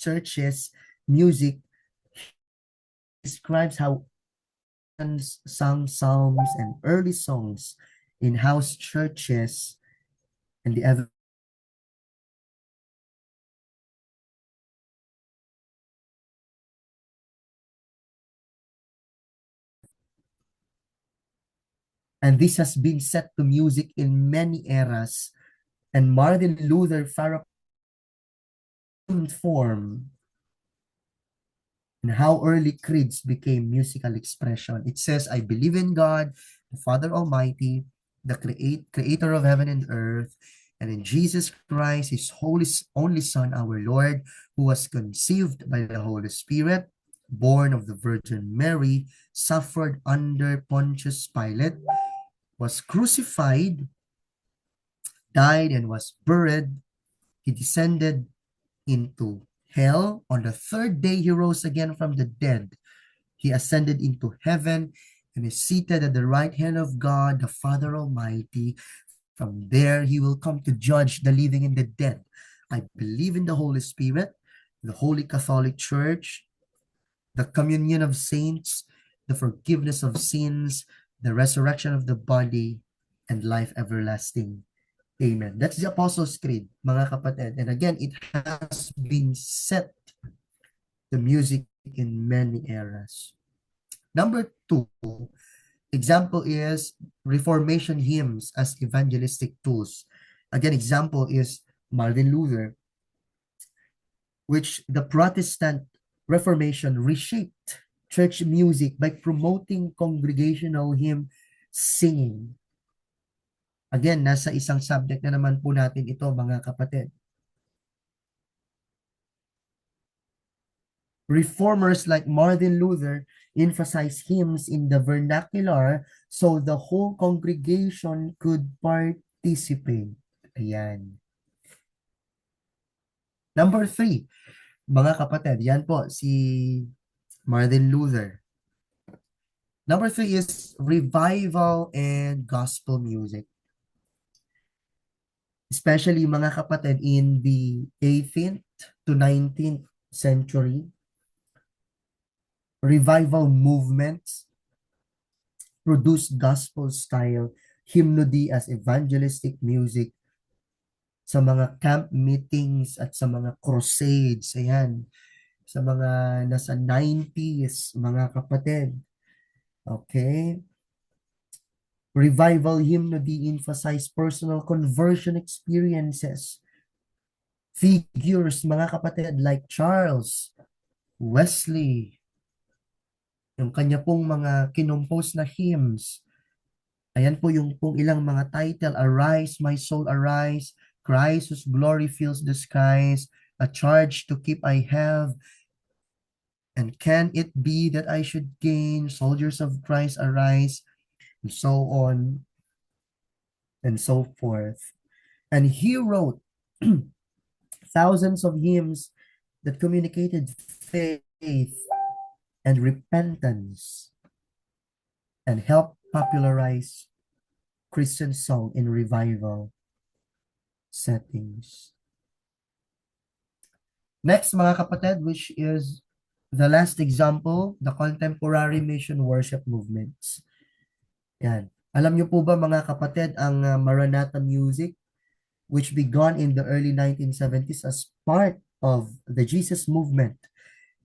churches music describes how sung psalms and early songs in house churches and the and this has been set to music in many eras, and Martin Luther Farrakhan form and how early creeds became musical expression. It says, I believe in God, the Father Almighty, the creator of heaven and earth, and in Jesus Christ, his only Son, our Lord, who was conceived by the Holy Spirit, born of the Virgin Mary, suffered under Pontius Pilate, was crucified, died, and was buried. He descended into hell. On the third day, he rose again from the dead. He ascended into heaven and is seated at the right hand of God, the Father Almighty. From there, he will come to judge the living and the dead. I believe in the Holy Spirit, the Holy Catholic Church, the communion of saints, the forgiveness of sins, the resurrection of the body, and life everlasting. Amen. That's the Apostles' Creed, mga kapatid. And again, it has been set the music in many eras. Number two, example is Reformation hymns as evangelistic tools. Again, example is Martin Luther, which the Protestant Reformation reshaped church music by promoting congregational hymn singing. Again, nasa isang subject na naman po natin ito, mga kapatid. Reformers like Martin Luther emphasized hymns in the vernacular so the whole congregation could participate. Ayan. Number 3, mga kapatid, yan po si Martin Luther. Number 3 is revival and gospel music. Especially mga kapatid in the 18th to 19th century, revival movements produced gospel-style hymnody as evangelistic music sa mga camp meetings at sa mga crusades. Ayan. Sa mga nasa 90s, mga kapatid. Okay? Revival hymnody emphasize personal conversion experiences. Figures, mga kapatid, like Charles, Wesley, yung kanya pong mga kinompose na hymns. Ayan po yung pong ilang mga title. Arise, my soul, arise. Christ whose glory fills the skies. A charge to keep I have. And can it be that I should gain? Soldiers of Christ, arise. And so on and so forth. And he wrote thousands of hymns that communicated faith and repentance and helped popularize Christian song in revival settings. Next, mga kapatid, which is the last example, the contemporary mission worship movements. Yan. Alam niyo po ba mga kapatid, ang Maranatha music, which began in the early 1970s as part of the Jesus movement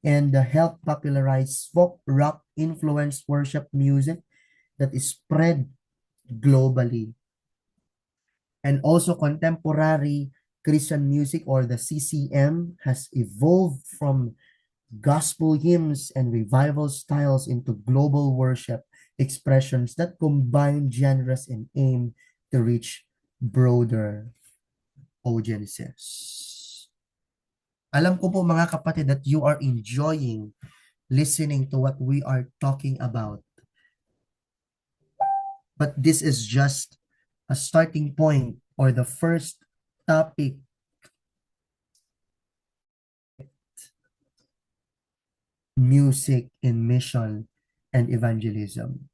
and helped popularize folk rock influenced worship music that is spread globally. And also contemporary Christian music, or the CCM, has evolved from gospel hymns and revival styles into global worship expressions that combine genres and aim to reach broader audiences. Alam ko po mga kapatid that you are enjoying listening to what we are talking about. But this is just a starting point or the first topic. Music in mission and evangelism.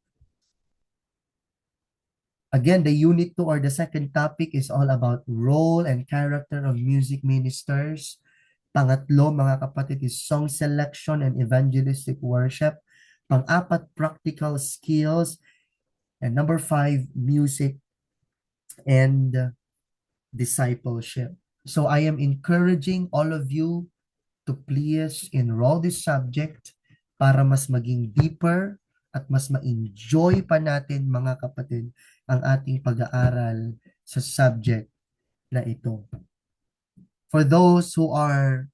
Again, the unit 2 or the second topic is all about role and character of music ministers. Pangatlo, mga kapatid, is song selection and evangelistic worship. Pang-apat, practical skills. And number 5, music and discipleship. So I am encouraging all of you to please enroll this subject para mas maging deeper at mas ma-enjoy pa natin mga kapatid ang ating pag-aaral sa subject na ito. For those who are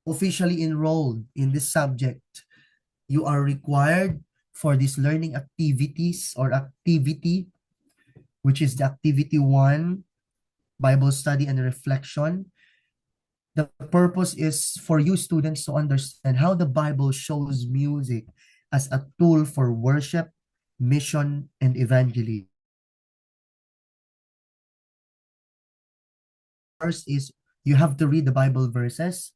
officially enrolled in this subject, you are required for these learning activities or activity, which is the activity 1, Bible study and reflection. The purpose is for you students to understand how the Bible shows music as a tool for worship, mission, and evangelism. First is you have to read the Bible verses.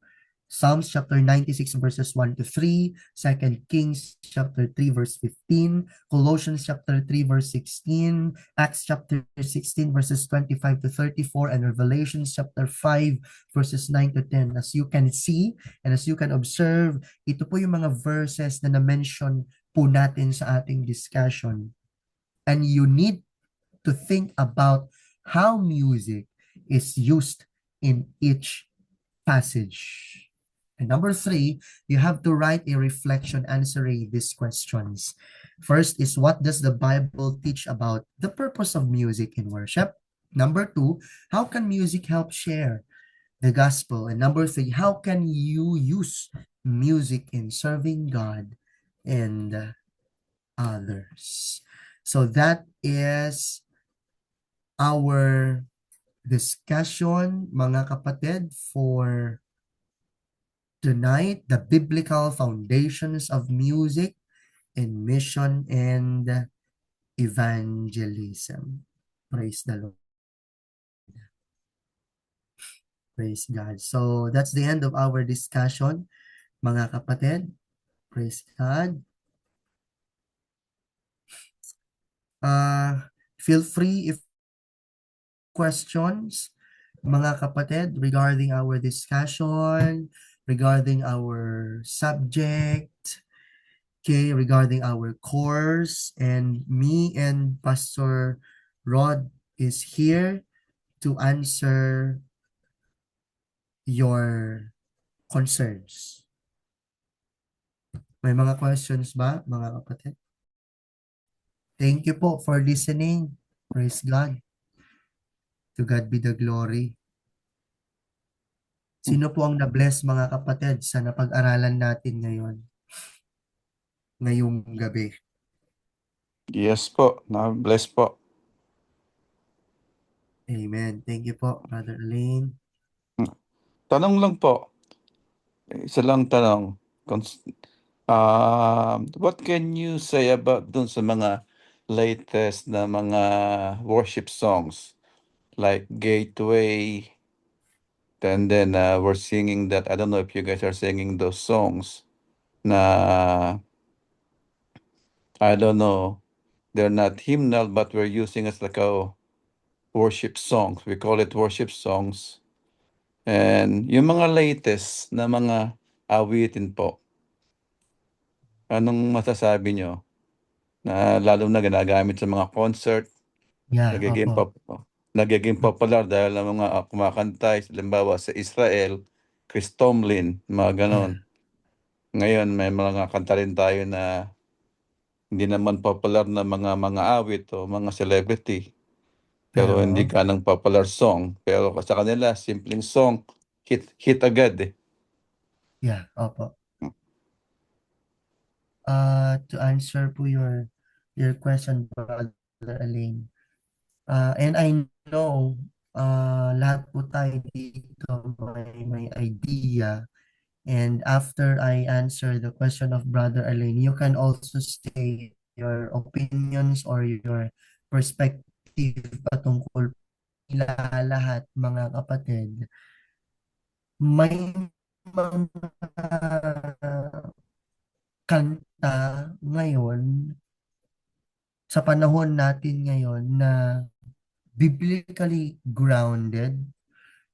Psalms chapter 96 verses 1 to 3, 2 Kings chapter 3 verse 15, Colossians chapter 3 verse 16, Acts chapter 16 verses 25 to 34, and Revelation chapter 5 verses 9 to 10. As you can see and as you can observe, ito po yung mga verses na na-mention po natin sa ating discussion. And you need to think about how music is used in each passage. And number 3, you have to write a reflection answering these questions. First is, what does the Bible teach about the purpose of music in worship? Number 2, how can music help share the gospel? And number 3, how can you use music in serving God and others. So that is our discussion, mga kapatid, for tonight, the biblical foundations of music in mission and evangelism. Praise the Lord. Praise God. So that's the end of our discussion, mga kapatid. Praise God. Feel free if questions, mga kapatid, regarding our discussion, regarding our subject, okay, regarding our course, and me and Pastor Rod is here to answer your concerns. May mga questions ba, mga kapatid? Thank you po for listening. Praise God. To God be the glory. Sino po ang na-bless, mga kapatid, sa napag-aralan natin ngayong gabi? Yes po, na-bless po. Amen. Thank you po, Brother Lane. Tanong lang po, isa lang tanong. What can you say about dun sa mga latest na mga worship songs like Gateway, and then we're singing that, I don't know if you guys are singing those songs na, I don't know, they're not hymnal but we're using as like a worship songs. We call it worship songs. And yung mga latest na mga awitin po, anong masasabi nyo? Na lalo na ginagamit sa mga concert, Yeah, nagiging opo. nagiging popular dahil ang mga kumakanta, halimbawa sa Israel, Chris Tomlin, mga Yeah, ganon. Ngayon may mga kanta rin tayo na hindi naman popular na mga awit o mga celebrity, pero hindi pero, ganang popular song. Pero sa kanila, simpleng song, hit agad eh. yeah, opo. To answer po your question, Brother Elaine. And I know, lahat po tayo dito may idea. And after I answer the question of Brother Elaine, you can also say your opinions or your perspective patungkol nila lahat, mga kapatid. May mga kanta ngayon, sa panahon natin ngayon, na biblically grounded,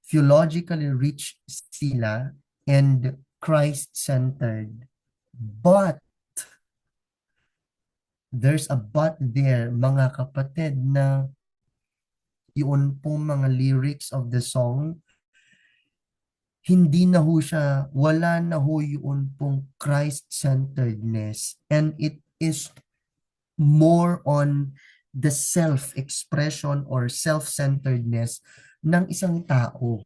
theologically rich sila, and Christ-centered. But, there's a but there, mga kapatid, na yun pong mga lyrics of the song, hindi na ho siya, wala na ho yun pong Christ-centeredness. And it is more on the self-expression or self-centeredness ng isang tao,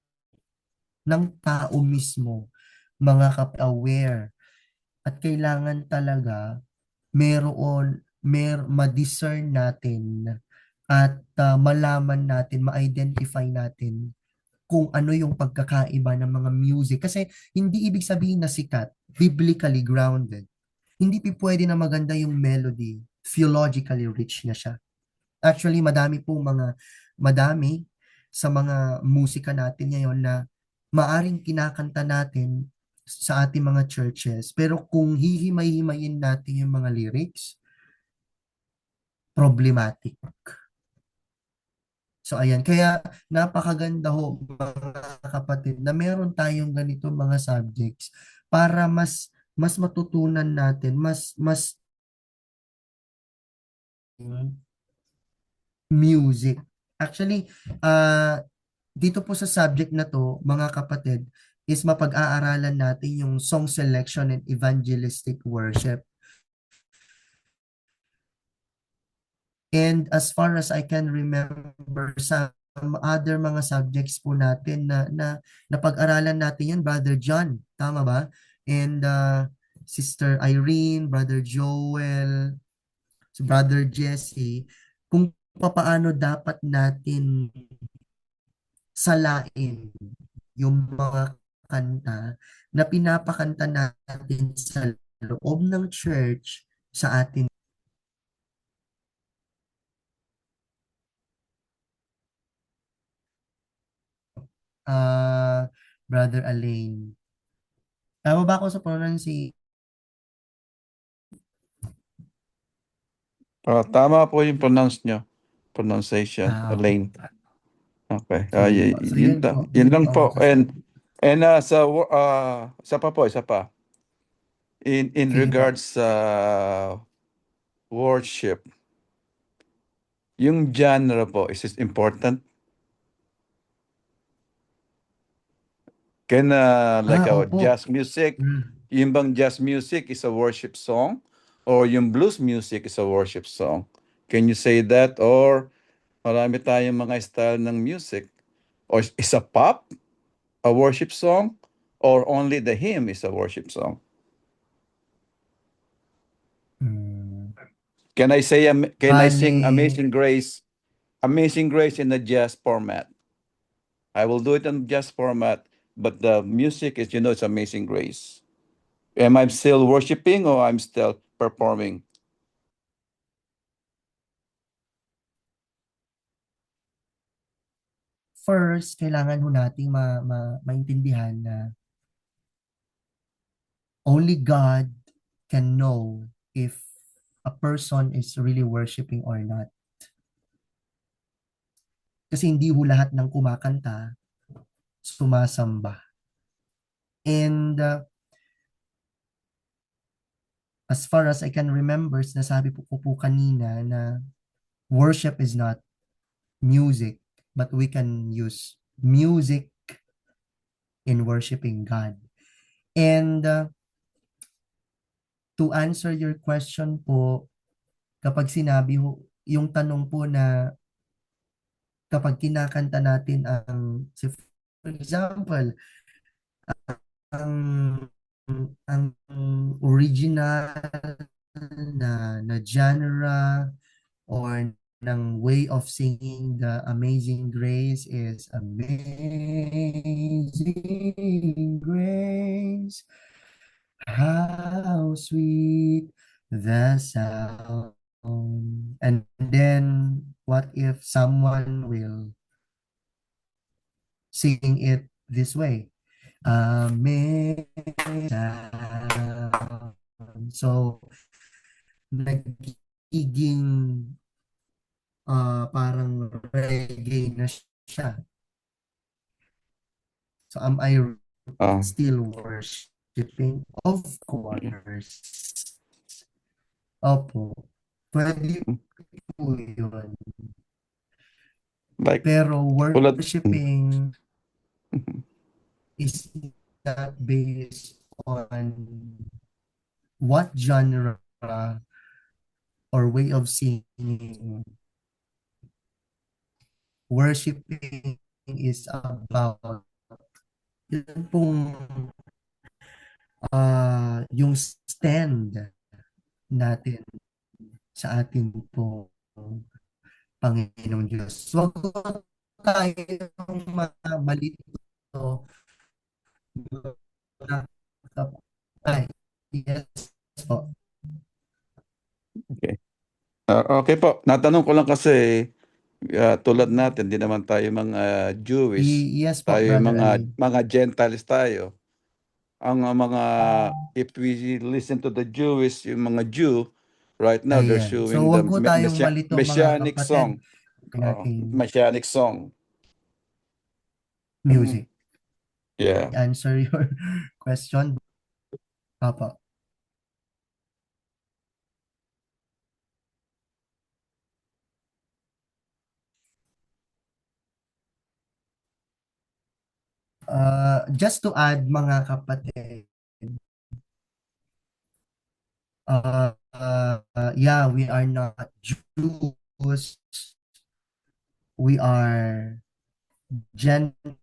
ng tao mismo, mga aware. At kailangan talaga ma-discern natin at malaman natin, ma-identify natin kung ano yung pagkakaiba ng mga music. Kasi hindi ibig sabihin na sikat, biblically grounded. Hindi pwede na maganda yung melody, theologically rich na siya. Actually, madami sa mga musika natin ngayon na maaring kinakanta natin sa ating mga churches. Pero kung hihimay-himayin natin yung mga lyrics, problematic. So ayan, kaya napakaganda ho, mga kapatid, na meron tayong ganito mga subjects para mas matutunan natin, mas music. Actually, dito po sa subject na to, mga kapatid, is mapag-aaralan natin yung song selection and evangelistic worship. And as far as I can remember, sa other mga subjects po natin na napag-aralan natin yan, Brother John, tama ba? and Sister Irene, Brother Joel, si Brother Jesse, kung papaano dapat natin salain yung mga kanta na pinapakanta natin sa loob ng church sa atin. Ah, Brother Alain. Tama ba ako sa pronunciation? Tama po yung pronunciation, Okay. Elaine. Okay. Sige po. So yun po. Yun lang Oo, po. kasi And isa pa po, isa pa. In sige po. regards sa worship, yung genre po, is it important? Can like Opo. jazz music, Mm. yung bang jazz music is a worship song? Or yung blues music is a worship song? Can you say that? Or marami tayong mga style ng music? Or is a pop a worship song? Or only the hymn is a worship song? Mm. Can I Bale, sing Amazing Grace in the jazz format? I will do it in jazz format, but the music is, it's Amazing Grace. Am I still worshiping or I'm still performing? first, kailangan ho nating maintindihan na only God can know if a person is really worshiping or not. Kasi hindi ho lahat ng kumakanta sumasamba. And as far as I can remember, sinasabi ko po kanina na worship is not music, but we can use music in worshiping God. And to answer your question po, kapag sinabi ho, yung tanong po na kapag kinakanta natin for example, ang ang original na genre or ng way of singing the Amazing Grace is Amazing Grace, how sweet the sound. And then, what if someone will sing it this way? Amazing sound. So, nagiging parang reggae na siya. So, am I Uh, still worshiping? Of yeah. course. Opo. Pwede po yun. Like, Pero tulad, worshiping is not based on what genre or way of singing. Worshiping is about yun pong yung stand natin sa ating pong Panginoong Diyos. Huwag po tayong malito na ay, yes po. okay. Okay po, natanong ko lang kasi tulad natin, di naman tayo mga Jewish. Yes po, Tayo yung Brother Alain. mga Gentiles tayo. Ang if we listen to the Jewish, yung mga Jew, right now they're Ayan. So, showing the wag po tayong malito mga messianic kapatid song. ng ating Messianic song. Mhm. music. Yeah. Answer your question, Papa. Just to add mga kapatid, yeah, we are not Jews. We are Gentiles.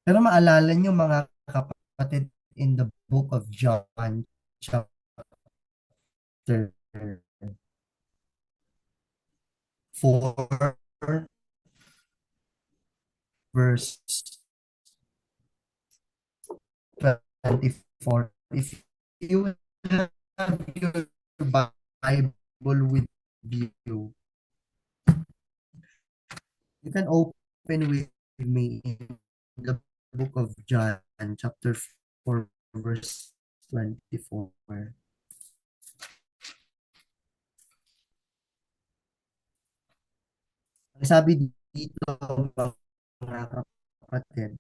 Pero maalala nyo mga kapatid, in the book of John, chapter 4, verse 24. If you have your Bible with you, you can open with me in the book of John, chapter 4, verse 24. Ang sabi dito, mga kapatid,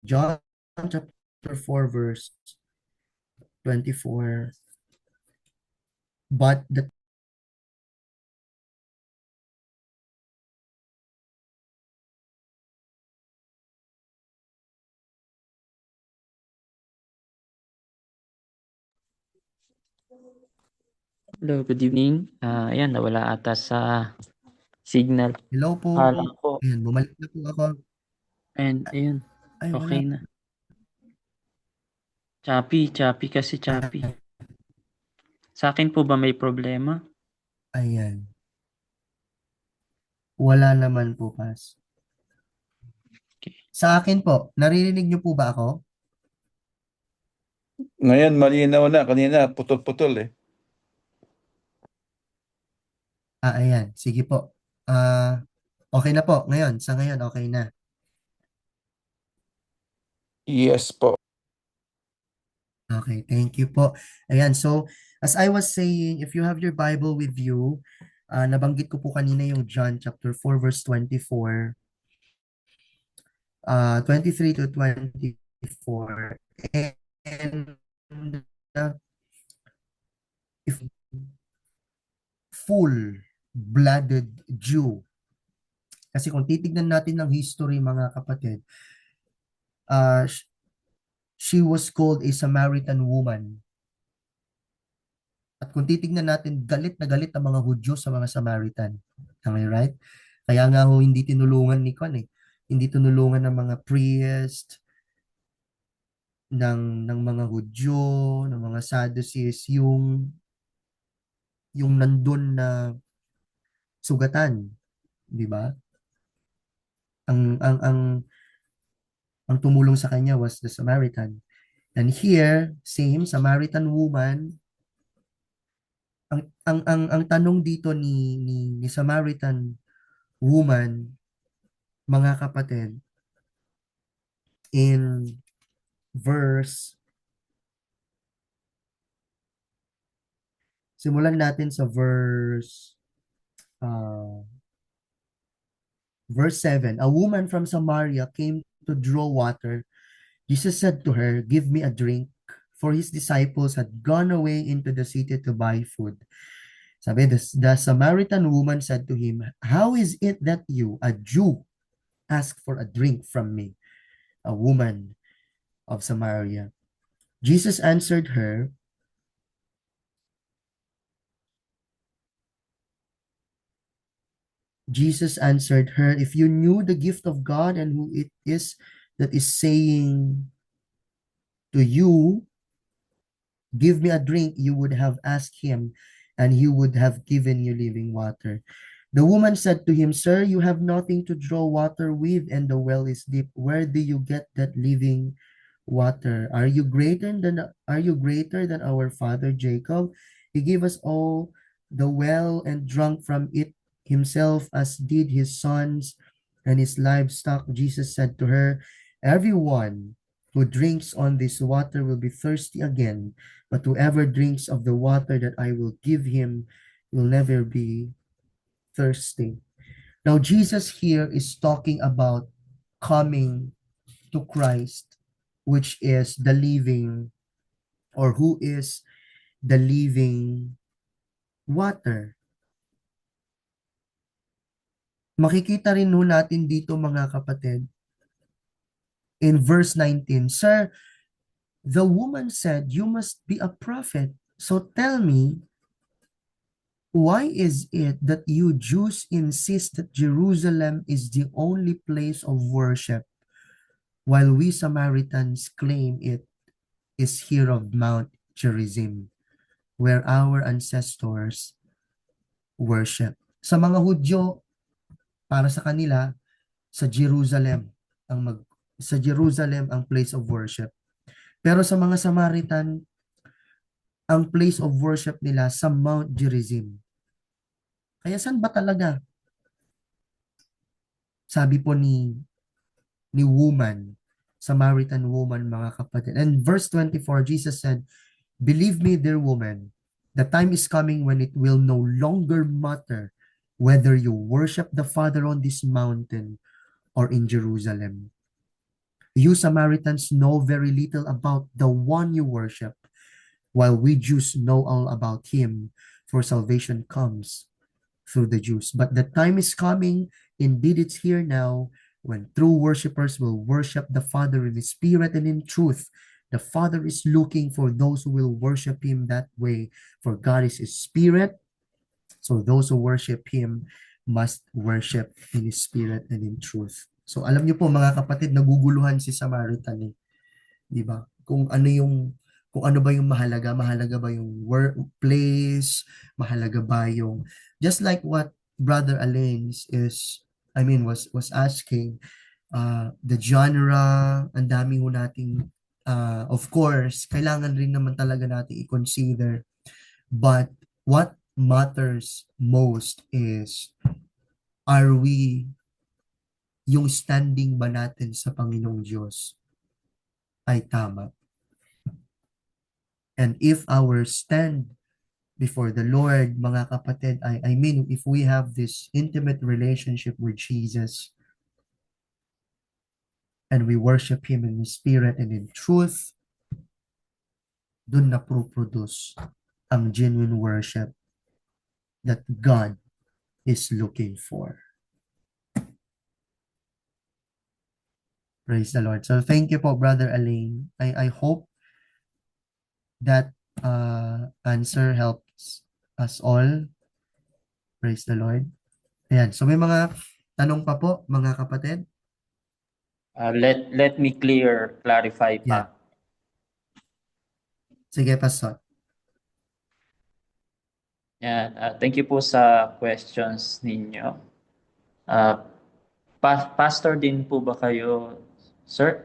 John chapter 4, verse 24. But the Hello, good evening. Ayan, nawala ata sa signal. hello po. Akala ko, Ayan, bumalik na po ako. and ayun, Ay, wala. okay na. Choppy kasi choppy. Sa akin po ba may problema? Ayan. Wala naman po, Pas. Okay. Sa akin po, naririnig niyo po ba ako? Ngayon, malinaw na. Kanina, putol-putol eh. Ayan. Sige po. Okay na po. Ngayon, sa ngayon, okay na. Yes po. Okay, thank you po. Ayan, so, as I was saying, if you have your Bible with you, nabanggit ko po kanina yung John chapter 4, verse 24, 23 to 24. And uh, if full-blooded Jew. Kasi kung titignan natin ng history, mga kapatid, uh, sh- she was called a Samaritan woman. At kung titignan natin, galit na galit ang mga Hudyo sa mga Samaritan. Am I right? Kaya nga ho, hindi tinulungan ni Kwan eh. Hindi tinulungan ng mga priest, ng mga Hudyo, ng mga Sadducees, yung nandun na sugatan, di ba? Ang tumulong sa kanya was the Samaritan. And here, same Samaritan woman, ang tanong dito ni Samaritan woman, mga kapatid, in verse, simulan natin sa verse 7. A woman from Samaria came to draw water. Jesus said to her, "Give me a drink," for his disciples had gone away into the city to buy food. Sabi, the Samaritan woman said to him, "How is it that you, a Jew, ask for a drink from me, a woman of Samaria?" Jesus answered her, "If you knew the gift of God and who it is that is saying to you, 'Give me a drink,' you would have asked him, and he would have given you living water." The woman said to him, "Sir, you have nothing to draw water with, and the well is deep. Where do you get that living water? Are you greater than our father Jacob? He gave us all the well and drank from it himself, as did his sons and his livestock." Jesus said to her, "Everyone who drinks on this water will be thirsty again, but whoever drinks of the water that I will give him will never be thirsty." Now, Jesus here is talking about coming to Christ, which is the living, or who is the living water. Makikita rin natin dito, mga kapatid, in verse 19, "Sir, the woman said, 'You must be a prophet. So tell me, Why is it that you Jews insist that Jerusalem is the only place of worship, while we Samaritans claim it is here of Mount Gerizim, where our ancestors worship? Sa mga Hudyo, para sa kanila, sa Jerusalem sa Jerusalem ang place of worship. Pero sa mga Samaritan, ang place of worship nila sa Mount Gerizim. Kaya saan ba talaga? Sabi po ni woman, Samaritan woman, mga kapatid. And verse 24, Jesus said, "Believe me, dear woman, the time is coming when it will no longer matter whether you worship the Father on this mountain or in Jerusalem. You Samaritans know very little about the one you worship, while we Jews know all about him, for salvation comes through the Jews. But the time is coming, indeed it's here now, when true worshipers will worship the Father in the Spirit and in truth. The Father is looking for those who will worship him that way, for God is a spirit, so those who worship him must worship in his spirit and in truth." So alam niyo po mga kapatid, naguguluhan si Samaritan eh. 'Di ba? Kung ano ba yung mahalaga ba yung workplace, mahalaga ba yung just like what Brother Alains was asking, the genre, ang dami ho nating of course, kailangan rin naman talaga natin i-consider, but what matters most is, are we, yung standing ba natin sa Panginoong Diyos ay tama? And if our stand before the Lord, mga kapatid, I mean, if we have this intimate relationship with Jesus and we worship Him in spirit and in truth, dun na produce ang genuine worship that God is looking for. Praise the Lord. So thank you po, Brother Alain. I hope that answer helps us all. Praise the Lord. Ayan. So may mga tanong pa po, mga kapatid? Let me clarify pa. Yeah. Sige, Pastor. Yan. Thank you po sa questions ninyo. Pastor din po ba kayo, sir?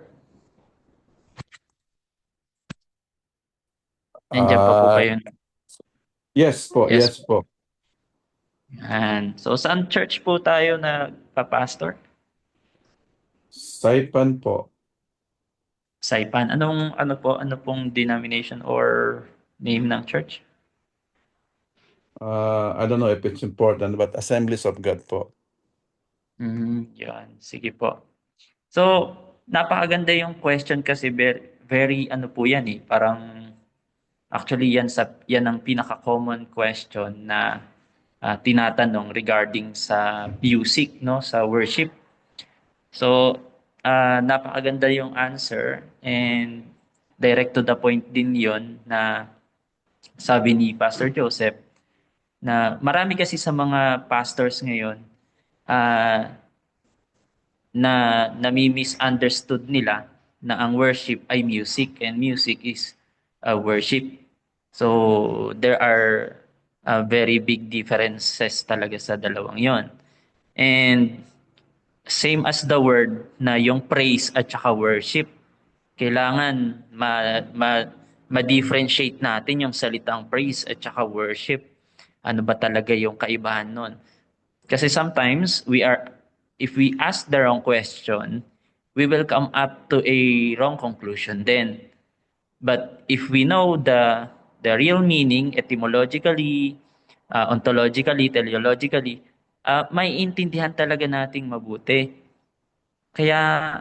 Nandiyan pa po Ah, kayo. yes po, Yes. yes po. And so saan church po tayo na pastor? Saipan po. Saipan. Ano pong denomination or name ng church? I don't know if it's important, but Assemblies of God po. Yan. Sige po. So, napakaganda yung question kasi very ano po yan eh. Parang actually yan ang pinaka-common question na tinatanong regarding sa music, no, sa worship. So, napakaganda yung answer and direct to the point din yon na sabi ni Pastor Joseph na marami kasi sa mga pastors ngayon na nami-misunderstood nila na ang worship ay music and music is worship. So, there are very big differences talaga sa dalawang yon. And same as the word na yung praise at saka worship, kailangan ma-differentiate natin yung salitang praise at saka worship. Ano ba talaga yung kaibahan nun? Kasi sometimes if we ask the wrong question, we will come up to a wrong conclusion then. But if we know the real meaning etymologically, ontologically, teleologically, maiintindihan talaga nating mabuti. Kaya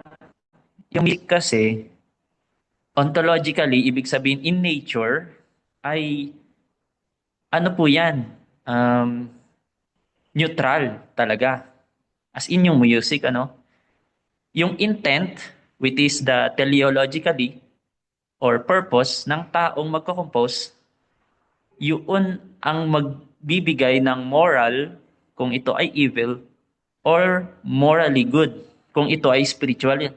yung music kasi, ontologically, ibig sabihin in nature, ay ano po yan? Neutral talaga. As in yung music, yung intent, which is the teleologically, or purpose ng taong magko-compose, yun ang magbibigay ng moral kung ito ay evil or morally good kung ito ay spiritual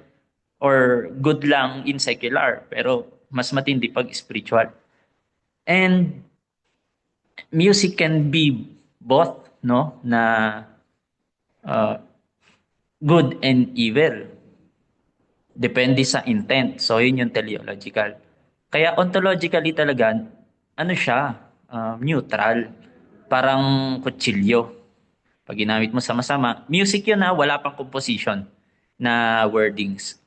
or good lang in secular pero mas matindi pag spiritual. And music can be both, no, na uh, good and evil. Depende sa intent. So, yun yung teleological. Kaya ontologically talaga, ano siya, neutral. Parang kutsilyo. Pag ginamit mo sama-sama, music yun na wala pang composition na wordings.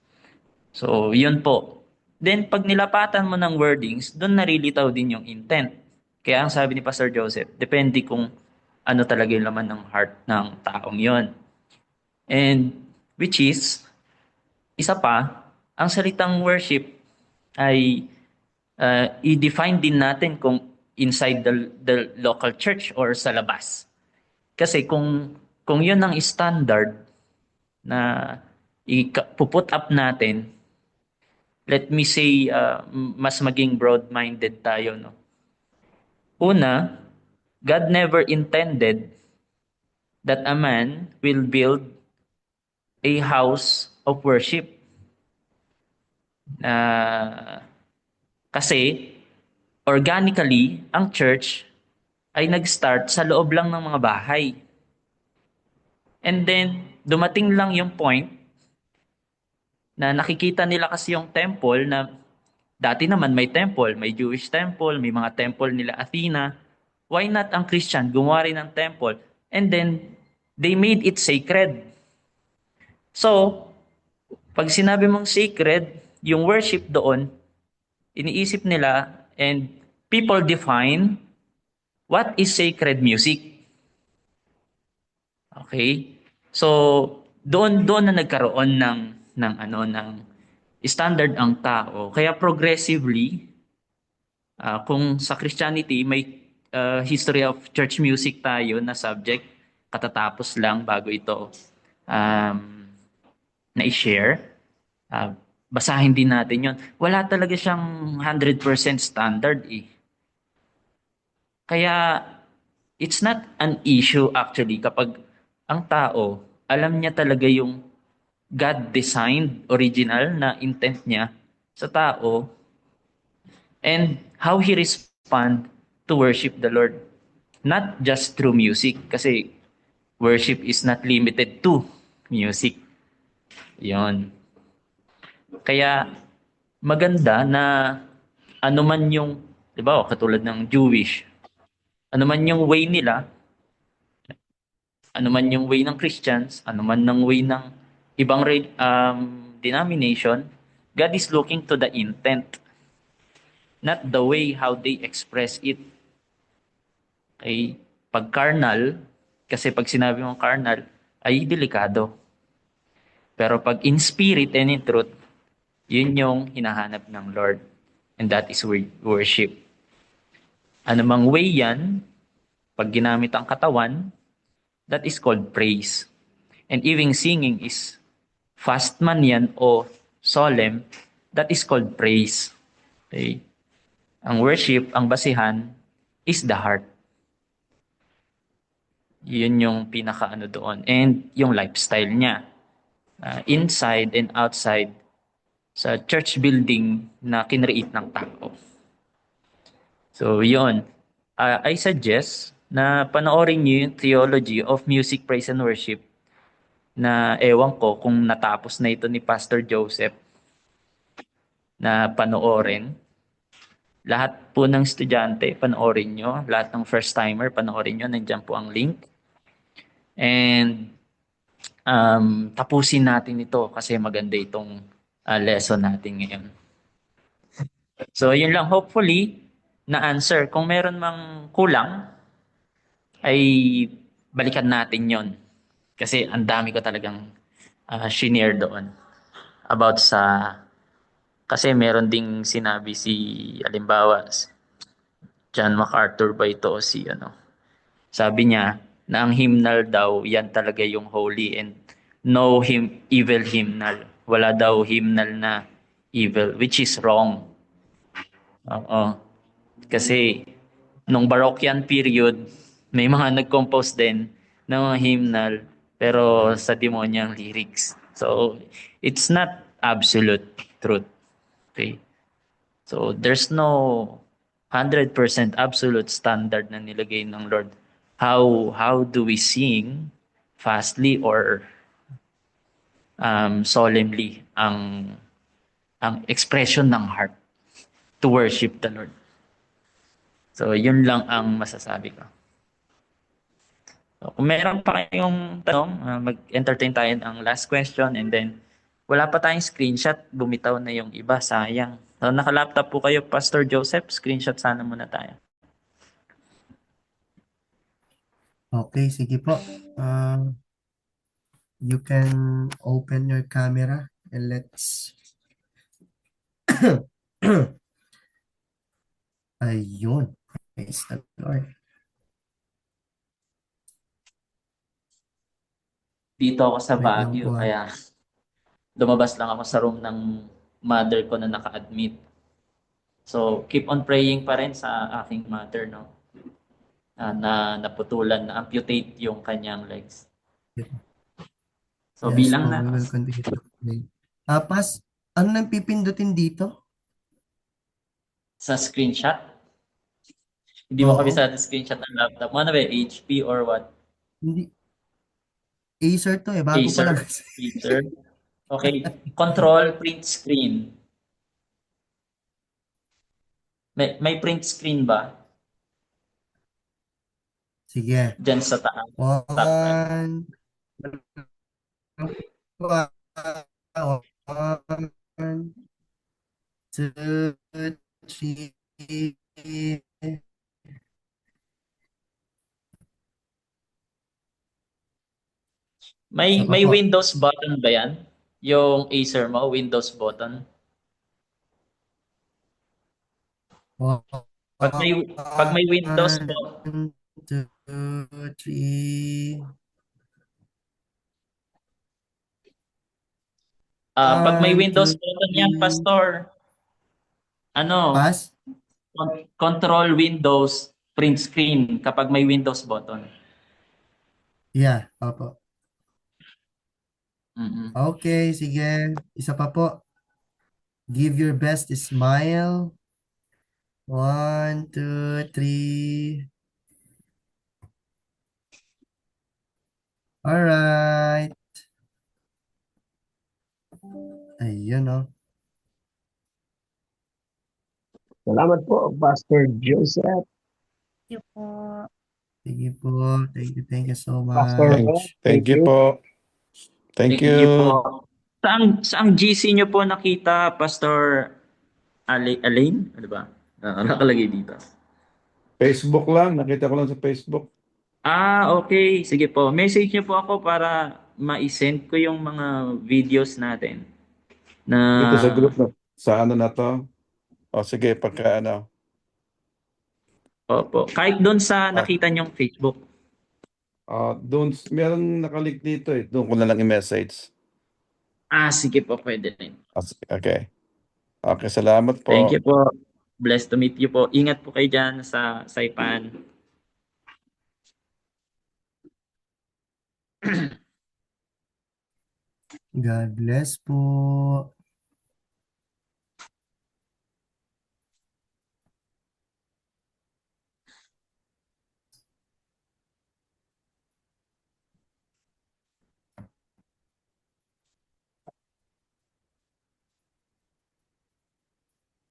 So, yun po. Then, pag nilapatan mo ng wordings, doon narilitaw din yung intent. Kaya ang sabi ni Pastor Joseph, depende kung ano talaga yung laman ng heart ng taong yon. And, which is, isa pa, ang salitang worship ay i-define din natin kung inside the local church or sa labas. Kasi kung yun ang standard na puput up natin, let me say, mas maging broad-minded tayo. No? Una, God never intended that a man will build a house of worship. Kasi organically, ang church ay nag-start sa loob lang ng mga bahay. And then, dumating lang yung point na nakikita nila kasi yung temple na dati naman may temple, may Jewish temple, may mga temple nila Athena. Why not ang Christian gumawa rin ng temple? And then, they made it sacred. So, pag sinabi mong sacred, yung worship doon, iniisip nila and people define what is sacred music. Okay? So, doon na nagkaroon ng standard ang tao. Kaya progressively, kung sa Christianity may history of church music tayo na subject, katatapos lang bago ito na-share. Basahin din natin yon. Wala talaga siyang 100% standard eh. Kaya it's not an issue actually kapag ang tao alam niya talaga yung God-designed original na intent niya sa tao and how he respond to worship the Lord. Not just through music kasi worship is not limited to music. Yon. Kaya maganda na ano man yung, di ba, katulad ng Jewish, ano man yung way nila, ano man yung way ng Christians, ano man ng way ng ibang denomination, God is looking to the intent, not the way how they express it. Okay? Pag carnal, kasi pag sinabi mong carnal, ay delikado. Pero pag in spirit and in truth, yun yung hinahanap ng Lord. And that is worship. Ano mang way yan, pag ginamit ang katawan, that is called praise. And even singing is fast man yan o solemn, that is called praise. Okay? Ang worship, ang basihan, is the heart. Yun yung pinaka-ano doon. And yung lifestyle niya. Inside and outside sa church building na kinreate ng tao. So, yun. I suggest na panoorin niyo yung Theology of Music, Praise and Worship na ewan ko kung natapos na ito ni Pastor Joseph na panoorin. Lahat po ng estudyante, panoorin nyo. Lahat ng first-timer, panoorin nyo. Nandiyan po ang link. And tapusin natin ito kasi maganda itong lesson natin ngayon. So, yun lang. Hopefully, na-answer. Kung meron mang kulang, ay balikan natin yon. Kasi ang dami ko talagang shinare doon about sa... Kasi meron ding sinabi si, halimbawa, John MacArthur ba ito o si ano. Sabi niya na ang hymnal daw, yan talaga yung holy and no evil hymnal. Wala daw hymnal na evil, which is wrong. Oo. Kasi nung Baroque period, May mga nag-compose din ng mga hymnal pero sa demonyang lyrics. So, it's not absolute truth. Okay? So, there's no 100% absolute standard na nilagay ng Lord. How do we sing fastly or solemnly ang expression ng heart to worship the Lord? So, yun lang ang masasabi ko. So, kung meron pa kayong tanong, mag-entertain tayo ng last question and then wala pa tayong screenshot, bumitaw na yung iba, sayang. So, naka-laptop po kayo, Pastor Joseph, screenshot sana muna tayo. Okay, sige po. You can open your camera and let's ayun. Praise the Lord. Dito ako sa Wait lang Baguio, po. kaya lumabas lang ako sa room ng mother ko na naka-admit. So, keep on praying pa rin sa aking mother, no? Na naputulan, na amputate yung kanyang legs. So, Yes bilang po, na we will continue to pray. Pas, ano nang pipindutin dito? sa screenshot, hindi mo Oo, kabisado screenshot ng laptop mo. Ano ba, HP or what? hindi. Acer to bago pa Acer, lang. Acer. Okay, control print screen. May print screen ba Sige. dyan sa taas? Top right. One, one, two, three. Isa pa May po. Windows button ba yan? Yung Acer mo, Windows button. Pag may pag may Windows po, One, two, three. pag may One, Windows two, button yan, three. Pastor, ano, Pass? control Windows print screen kapag may Windows button. Yeah, opo. Mm-mm. Okay, sige. Isa pa po. Give your best smile. One, two, three. All right. Ayun, oh. Salamat po, Pastor Joseph, Thank you po. Sige po. Thank you so Pastor much. Red. Thank Thank you you. po. Thank Thank you you. po. Saang GC nyo po nakita, Pastor Alain? Ano ba? Nakalagay dito. Facebook lang. Nakita ko lang sa Facebook. Okay. Sige po. Message nyo po ako para ma-send ko yung mga videos natin na Dito sa group na sa ano na to. O sige, pagka ano. opo. Kahit doon sa Ah, nakita nyong Facebook. doon, merong nakalink dito eh. Doon ko na lang i-message. Sige po. Pwede rin. Okay. Okay, salamat Thank po. you po. Blessed to meet you po. Ingat po kayo dyan sa Saipan. God bless po.